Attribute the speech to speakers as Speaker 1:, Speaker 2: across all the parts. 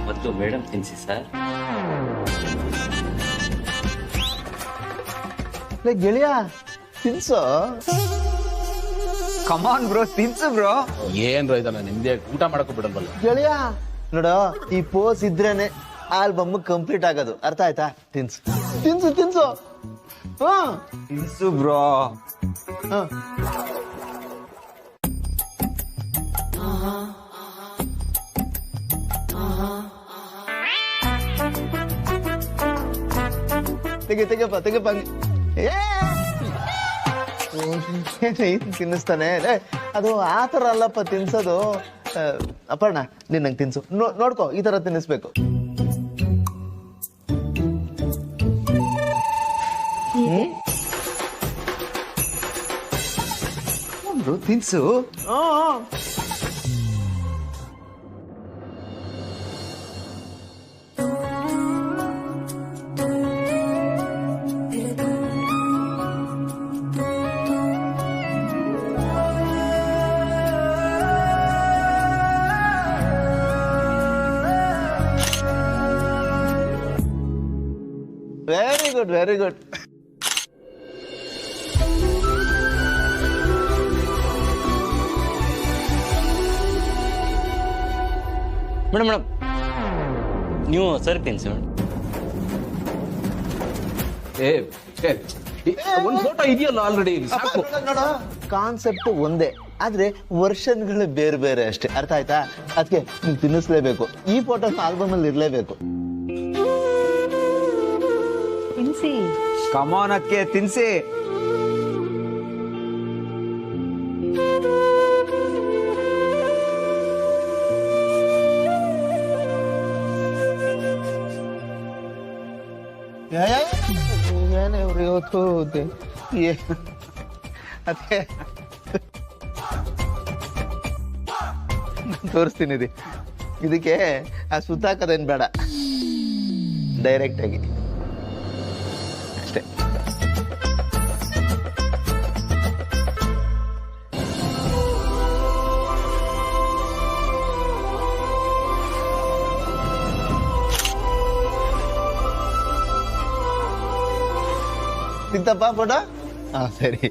Speaker 1: ಮೊದಲು madam ತಿನ್ಸಿ sir.
Speaker 2: ಗೆಳೆಯ ತಿನ್ಸೋ.
Speaker 3: ಕಮಾನ್ bro, ತಿನ್ಸು bro.
Speaker 4: ಏನ್ರ ಇದನ್ನ ನಿಮ್ದೇ ಊಟ ಮಾಡಕ್ಕೂ ಬಿಡಲ್ವಲ್ಲ
Speaker 2: ಗೆಳೆಯ ನೋಡೋ, ಈ ಪೋಸ್ ಇದ್ರೇನೆ ಆಲ್ಬಮ್ ಕಂಪ್ಲೀಟ್ ಆಗೋದು, ಅರ್ಥ ಆಯ್ತಾ? ತಿನ್ಸು ತಿನ್ಸು ತಿನ್ಸು. ಹಾ
Speaker 3: ತಿನ್ಸು ಬ್ರೋ.
Speaker 2: ಹಾ ತೆಗಪ್ಪ ತಿನ್ನಿಸ್ತಾನೆ. ಅದು ಆ ಥರ ಅಲ್ಲಪ್ಪ ತಿನ್ಸೋದು. ಅಪರ್ಣ, ನೀನ್ ನಂಗೆ ತಿನ್ಸು. ನೋಡ್ಕೋ, ಈ ತರ ತಿನ್ನಿಸ್ಬೇಕು.
Speaker 3: ತಿನ್ಸು.
Speaker 2: Very good, very good.
Speaker 1: Madam ನೀವು ಸರಿ ತಿನ್ಸಿ ಮೇಡಮ್.
Speaker 4: ಒಂದ್ ಫೋಟೋ ಇದೆಯಲ್ಲ ಆಲ್ರೆಡಿ, ಸಾಕು.
Speaker 2: ನೋಡ, ಕಾನ್ಸೆಪ್ಟ್ ಒಂದೇ, ಆದ್ರೆ ವರ್ಷನ್ಗಳು ಬೇರೆ ಬೇರೆ ಅಷ್ಟೇ, ಅರ್ಥ ಆಯ್ತಾ? ಅದಕ್ಕೆ ನೀವು ತಿನ್ನಿಸ್ಲೇಬೇಕು. ಈ ಫೋಟೋ ಆಲ್ಬಮ್ ಅಲ್ಲಿ ಇರ್ಲೇಬೇಕು.
Speaker 5: ತಿನ್ಸಿ.
Speaker 3: ಕಮಾನ್ ಅಕ್ಕೆ, ತಿನ್ಸಿ.
Speaker 2: ಏನೇ ಇವ್ರು ಇವತ್ತು ಅದಕ್ಕೆ ತೋರಿಸ್ತೀನಿ. ಇದಕ್ಕೆ ಆ ಸುತ್ತಾಕದೇನು ಬೇಡ, ಡೈರೆಕ್ಟ್ ಆಗಿ ಅಷ್ಟೇ. ತಿಂತಪ್ಪ ಫೋಟೋ? ಹಾ ಸರಿ,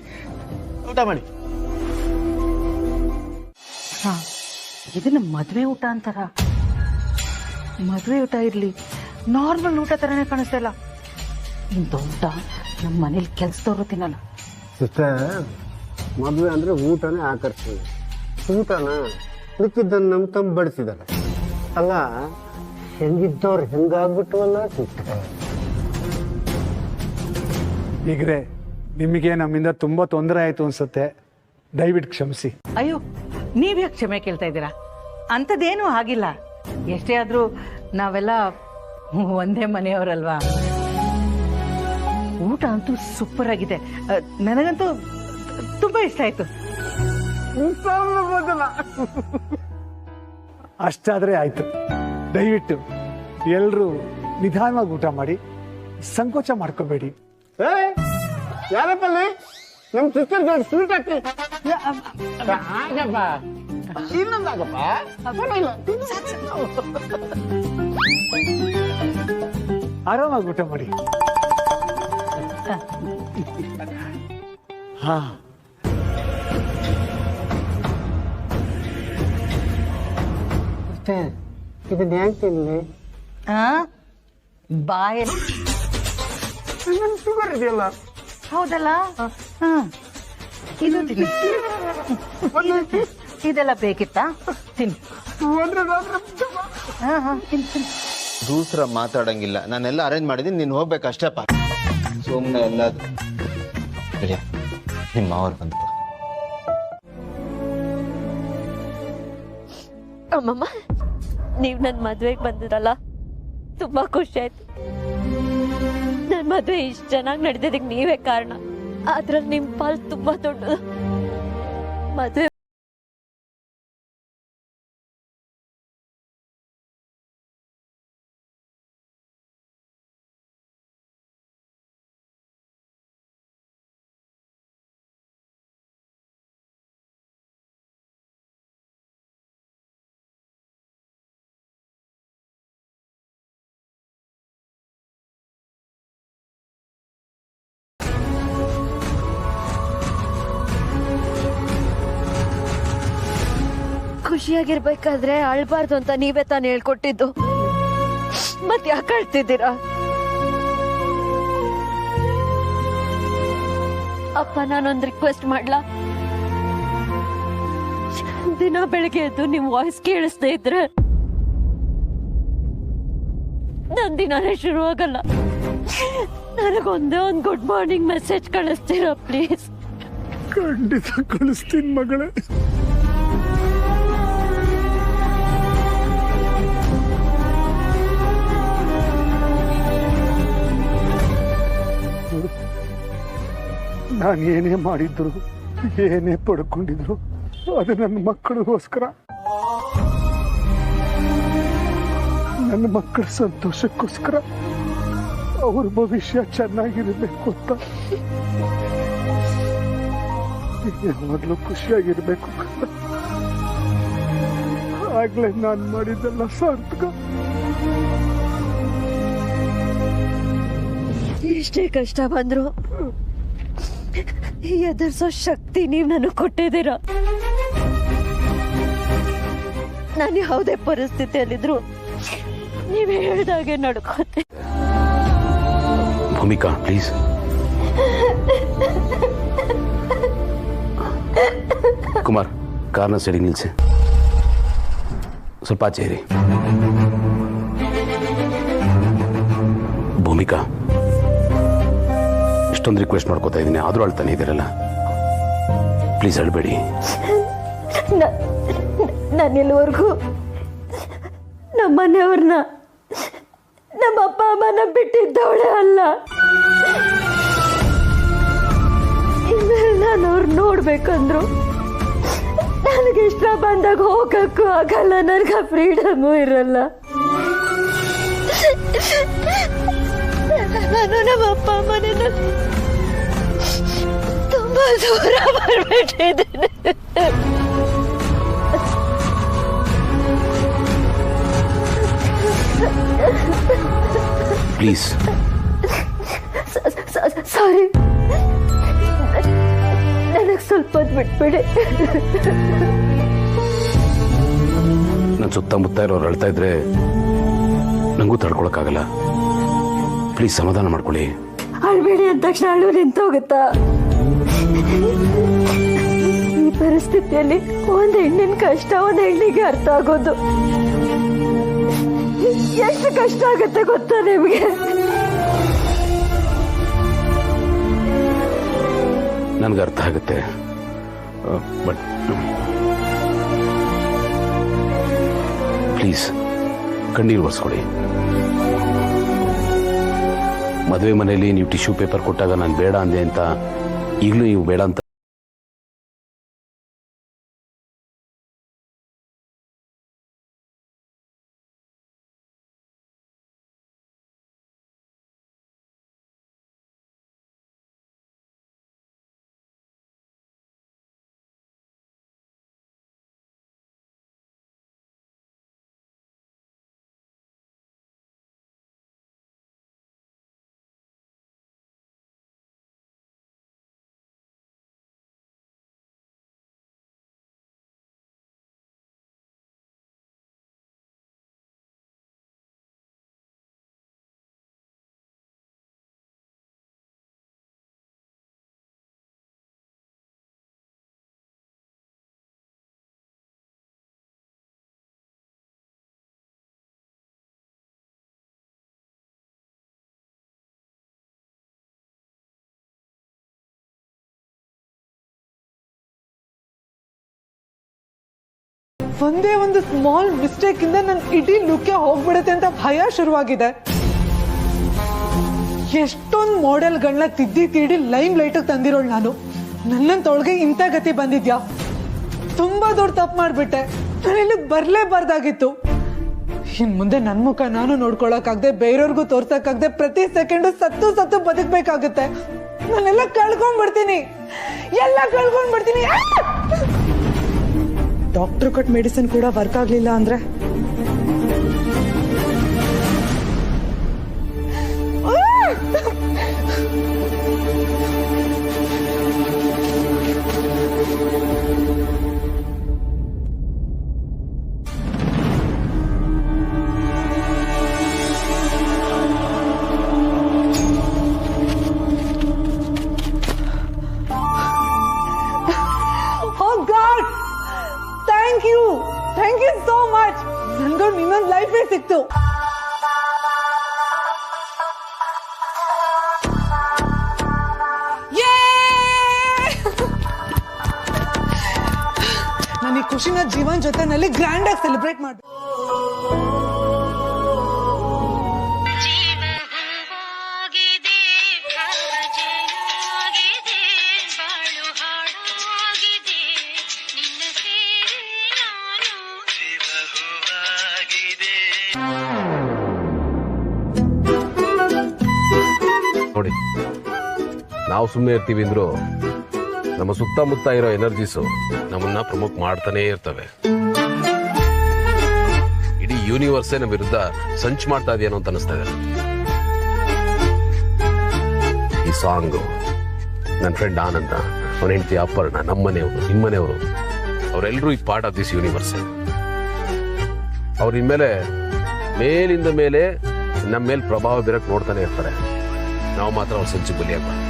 Speaker 2: ಊಟ ಮಾಡಿ.
Speaker 5: ಹಾ, ಇದನ್ನ ಮದ್ವೆ ಊಟ ಅಂತಾರ. ಮದ್ವೆ ಊಟ ಇರ್ಲಿ, ನಾರ್ಮಲ್ ಊಟ ತರನೇ ಕಾಣಿಸ್ತಾ ಇಲ್ಲ. ಇಂಥ ಊಟ ನಮ್ಮ ಮನೇಲಿ ಕೆಲ್ಸದವ್ರು ತಿನ್ನಲ್ಲ.
Speaker 6: ಮದುವೆ ಅಂದ್ರೆ ಊಟನೇ ಆಕರ್ಷಣೆ. ಊಟನ ಮಿಕ್ಕಿದ್ದನ್ನು ನಮ್ಮ ತಮ್ಮ ಬಡಿಸಿದಾರೆ ಅಲ್ಲ, ಹೆಂಗಿದ್ದವ್ರು ಹೆಂಗಾಗ್ಬಿಟ್ಟವಲ್ಲ.
Speaker 7: ಈಗ್ರೆ ನಿಮಗೆ ನಮ್ಮಿಂದ ತುಂಬಾ ತೊಂದರೆ ಆಯ್ತು ಅನ್ಸುತ್ತೆ, ದಯವಿಟ್ಟು ಕ್ಷಮಿಸಿ.
Speaker 5: ಅಯ್ಯೋ, ನೀವ್ಯಾಕೆ ಕ್ಷಮೆ ಕೇಳ್ತಾ ಇದ್ದೀರಾ? ಅಂಥದ್ದೇನೂ ಆಗಿಲ್ಲ. ಎಷ್ಟೇ ಆದ್ರೂ ನಾವೆಲ್ಲ ಒಂದೇ ಮನೆಯವರಲ್ವಾ. ಊಟ ಅಂತೂ ಸೂಪರ್ ಆಗಿದೆ. ನನಗಂತೂ ತುಂಬಾ ಇಷ್ಟ ಆಯ್ತು.
Speaker 7: ಅಷ್ಟಾದ್ರೆ ಆಯ್ತು. ದಯವಿಟ್ಟು ಎಲ್ರೂ ನಿಧಾನವಾಗಿ ಊಟ ಮಾಡಿ, ಸಂಕೋಚ ಮಾಡ್ಕೋಬೇಡಿ.
Speaker 6: ಯಾರಪ್ಪಲ್ಲಿ ನಮ್ ಸಿಸ್ಟರ್ ಸ್ವೀಟ್ ಹಾಕಿ ಇನ್ನೊಂದಾಗಪ್ಪ.
Speaker 7: ಆರಾಮಾಗಿ ಊಟ ಮಾಡಿ. ಹಾ,
Speaker 6: ಇದನ್ನ ಹೆಂಗ್ ತಿನ್ಲಿ?
Speaker 5: ಬಾಯಲ್ಲಿ
Speaker 6: ಶುಗರ್ ಇದೆಯಲ್ಲ.
Speaker 5: ಹೌದಲ್ಲ? ಇದು ತಿನ್ನಿ. ಇದೆಲ್ಲ ಬೇಕಿತ್ತಾ? ತಿನ್ನಿ. ತಿನ್ನಿ.
Speaker 2: ದೂಸರ ಮಾತಾಡಂಗಿಲ್ಲ, ನಾನೆಲ್ಲ ಅರೇಂಜ್ ಮಾಡಿದೀನಿ, ನೀನ್ ಹೋಗ್ಬೇಕಷ್ಟಪ್ಪ. ಸುಮ್ಮನೆ ಎಲ್ಲ ನಿಮ್ಮ ಅವ್ರು ಬಂತು.
Speaker 8: ಅಮ್ಮಮ್ಮ, ನೀವ್ ನನ್ ಮದ್ವೆಗೆ ಬಂದಿರಲ್ಲ, ತುಂಬಾ ಖುಷಿ ಆಯ್ತು. ನನ್ ಮದ್ವೆ ಇಷ್ಟ ಚೆನ್ನಾಗಿ ನಡೆದಿದ್ದಕ್ಕೆ ನೀವೇ ಕಾರಣ. ಅದ್ರಲ್ಲಿ ನಿಮ್ ಪಾಲ್ ತುಂಬಾ ದೊಡ್ಡದು. ಮದ್ವೆ ಖುಷಿಯಾಗಿರ್ಬೇಕಾದ್ರೆ ಅಳ್ಬಾರ್ದು ಅಂತ ನೀವೇ ತಾನು ಹೇಳ್ಕೊಟ್ಟಿದ್ದು. ಮತ್ ಯಾಕೆ ಅಳ್ತಿದ್ದೀರಾ? ಅಪ್ಪ, ನಾನೊಂದು ರಿಕ್ವೆಸ್ಟ್ ಮಾಡ್ಲಾ? ದಿನ ಬೆಳಗ್ಗೆ ಎದ್ದು ನಿಮ್ ವಾಯ್ಸ್ ಕೇಳಿಸ್ದೇ ಇದ್ರೆ ನನ್ ದಿನಾನೇ ಶುರು ಆಗಲ್ಲ. ನನಗೊಂದೇ ಒಂದು ಗುಡ್ ಮಾರ್ನಿಂಗ್ ಮೆಸೇಜ್ ಕಳಿಸ್ತೀರಾ ಪ್ಲೀಸ್?
Speaker 7: ಖಂಡಿತ ಕಳಿಸ್ತೀನಿ ಮಗಳೇ. ನಾನು ಏನೇ ಮಾಡಿದ್ರು, ಏನೇ ಪಡ್ಕೊಂಡಿದ್ರು, ಅದು ನನ್ನ ಮಕ್ಕಳಿಗೋಸ್ಕರ, ನನ್ನ ಮಕ್ಕಳ ಸಂತೋಷಕ್ಕೋಸ್ಕರ, ಅವ್ರ ಭವಿಷ್ಯ ಚೆನ್ನಾಗಿರ್ಬೇಕು ಅಂತ. ಮೊದಲು ಖುಷಿಯಾಗಿರ್ಬೇಕು, ಆಗ್ಲೇ ನಾನು ಮಾಡಿದ್ದೆಲ್ಲ ಸಾರ್ಥಕ.
Speaker 8: ಎಷ್ಟೇ ಕಷ್ಟ ಬಂದ್ರು ಎದುರಿಸೋ ಶಕ್ತಿ ನೀವ್ ನನಗೆ ಕೊಟ್ಟಿದ್ದೀರ. ನಾನು ಯಾವುದೇ ಪರಿಸ್ಥಿತಿಯಲ್ಲಿದ್ರು ನೀವ್ ಹೇಳ್ದಾಗೆ ನಡ್ಕೋತೆ.
Speaker 4: ಭೂಮಿಕಾ ಪ್ಲೀಸ್. ಕುಮಾರ್, ಕಾರ್ನ ಸೈಡಿಗೆ ನಿಲ್ಸಿ, ಸ್ವಲ್ಪ ಆಚೆ ಇರಿ. ಭೂಮಿಕಾ, ಇಷ್ಟೊಂದು ರಿಕ್ವೆಸ್ಟ್ ಮಾಡ್ಕೋತಾ ಇದ್ದೀನಿ, ಆದರೂ ಅಳ್ತಾನೆ ಇದ್ದೀರಲ್ಲ, ಪ್ಲೀಸ್ ಅಳ್ಬೇಡಿ.
Speaker 8: ನಾನು ಇಲ್ಲಿವರೆಗೂ ನಮ್ಮ ಮನೆಯವ್ರನ್ನ, ನಮ್ಮ ಅಪ್ಪ ಅಮ್ಮನ ಬಿಟ್ಟಿದ್ದವಳೆ ಅಲ್ಲ. ಇನ್ಮೇಲೆ ನಾನು ಅವ್ರು ನೋಡ್ಬೇಕಂದ್ರು ನನಗೆ ಇಷ್ಟ ಬಂದಾಗ ಹೋಗಕ್ಕೂ ಆಗಲ್ಲ, ನನಗೆ ಫ್ರೀಡಮು ಇರಲ್ಲ. ನಾನು ನಮ್ಮ ಅಪ್ಪ ಅಮ್ಮನ ತುಂಬಾ ದೂರ ಮಾಡ್ಬಿಟ್ಟಿದ್ದೇನೆ.
Speaker 4: ಪ್ಲೀಸ್.
Speaker 8: ಸಾರಿ, ನನಗೆ ಸ್ವಲ್ಪ ಹೊತ್ತು ಬಿಟ್ಬಿಡಿ.
Speaker 4: ನನ್ನ ಸುತ್ತಮುತ್ತ ಇರೋರು ಅಳ್ತಾ ಇದ್ರೆ ನಂಗೂ ತಡ್ಕೊಳಕ್ಕಾಗಲ್ಲ. ಪ್ಲೀಸ್ ಸಮಾಧಾನ ಮಾಡ್ಕೊಳ್ಳಿ.
Speaker 8: ಅಳ್ಬೇಡಿ ಅಂದ ತಕ್ಷಣ ಅಳು ನಿಂತೋಗುತ್ತಾ? ಈ ಪರಿಸ್ಥಿತಿಯಲ್ಲಿ ಒಂದು ಹೆಣ್ಣಿನ ಕಷ್ಟ ಒಂದು ಹೆಣ್ಣಿಗೆ ಅರ್ಥ ಆಗೋದು ಎಷ್ಟು ಕಷ್ಟ ಆಗುತ್ತೆ ಗೊತ್ತಾ ನಿಮ್ಗೆ?
Speaker 4: ನನ್ಗೆ ಅರ್ಥ ಆಗುತ್ತೆ, ಬಟ್ ಪ್ಲೀಸ್ ಕಣ್ಣೀರು ಒರೆಸ್ಕೊಡಿ. ಮದುವೆ ಮನೆಯಲ್ಲಿ ನೀವು ಟಿಶ್ಯೂ ಪೇಪರ್ ಕೊಟ್ಟಾಗ ನಾನು ಬೇಡ ಅಂದೆ ಅಂತ ಈಗಲೂ ನೀವು ಬೇಡ ಅಂತ
Speaker 9: ಒಂದೇ ಒಂದು ಸ್ಮಾಲ್ ಮಿಸ್ಟೇಕ್ ಇಂದ ನನ್ನ ಇಡೀ ಲುಕ್ಕೆ ಹೋಗ್ಬಿಡುತ್ತೆ ಅಂತ ಭಯ ಶುರುವಾಗಿದೆ. ಎಷ್ಟೊಂದು ಮಾಡೆಲ್ಗಳನ್ನ ತಿದ್ದಿ ತೀಡಿ ಲೈಮ್ ಲೈಟ್ ತಂದಿರೋಳು ನಾನು. ನನ್ನಂತೊಳಗೆ ಇಂಥ ಗತಿ ಬಂದಿದ್ಯಾ? ತುಂಬಾ ದೊಡ್ಡ ತಪ್ಪು ಮಾಡ್ಬಿಟ್ಟೆ. ನಾನು ಇಲ್ಲಿಗೆ ಬರ್ಲೇಬಾರ್ದಾಗಿತ್ತು. ಇನ್ ಮುಂದೆ ನನ್ನ ಮುಖ ನಾನು ನೋಡ್ಕೊಳಕ್ಕಾಗದೆ, ಬೇರೆಯವ್ರಿಗೂ ತೋರ್ಸಕ್ಕಾಗದೆ, ಪ್ರತಿ ಸೆಕೆಂಡು ಸತ್ತು ಸತ್ತು ಬದುಕ್ಬೇಕಾಗುತ್ತೆ. ನಾನೆಲ್ಲ ಕಳ್ಕೊಂಡ್ಬಿಡ್ತೀನಿ, ಎಲ್ಲ ಕಳ್ಕೊಂಡ್ಬಿಡ್ತೀನಿ. ಡಾಕ್ಟರ್ ಕೊಟ್ಟ ಮೆಡಿಸಿನ್ ಕೂಡ ವರ್ಕ್ ಆಗ್ಲಿಲ್ಲ ಅಂದ್ರೆ ಥ್ಯಾಂಕ್ ಯು ಸೋ ಮಚ್. ನನ್ಗೊಂದು ಇನ್ನೊಂದು ಲೈಫೇ ಸಿಕ್ತು. ನಾನು ಈ ಖುಷಿನ ಜೀವನ್ ಜೊತೆನಲ್ಲಿ ಗ್ರ್ಯಾಂಡ್ ಆಗಿ ಸೆಲೆಬ್ರೇಟ್ ಮಾಡ್ದೆ.
Speaker 4: ನೋಡಿ, ನಾವು ಸುಮ್ಮನೆ ಇರ್ತೀವಿ ಅಂದ್ರು ನಮ್ಮ ಸುತ್ತಮುತ್ತ ಇರೋ ಎನರ್ಜೀಸು ನಮ್ಮನ್ನ ಪ್ರಮೋಟ್ ಮಾಡ್ತಾನೆ ಇರ್ತವೆ. ಇಡೀ ಯೂನಿವರ್ಸೇ ನಮ್ಮ ವಿರುದ್ಧ ಸಂಚು ಮಾಡ್ತಾ ಇದೆಯೇನೋ ಅಂತ ಅನಿಸ್ತಾ ಇದೆ. ಈ ಸಾಂಗು ನನ್ನ ಫ್ರೆಂಡ್ ಆನಂದ, ಅವನ ಹೆಂಡತಿ ಅಪರ್ಣ, ನಮ್ಮನೆಯವರು, ನಿಮ್ಮನೆಯವರು, ಅವರೆಲ್ಲರೂ ಈ ಪಾರ್ಟ್ ಆಫ್ ದಿಸ್ ಯೂನಿವರ್ಸ್. ಅವ್ರ ಇನ್ಮೇಲೆ ಮೇಲಿಂದ ಮೇಲೆ ನಮ್ಮ ಮೇಲೆ ಪ್ರಭಾವ ಬೀರಕ್ಕೆ ನೋಡ್ತಾನೆ ಇರ್ತಾರೆ. ನಾವು ಮಾತ್ರ ಅವ್ರ ಸಂಚು ಬಲಿಯಾಗಬಾರ್ದು.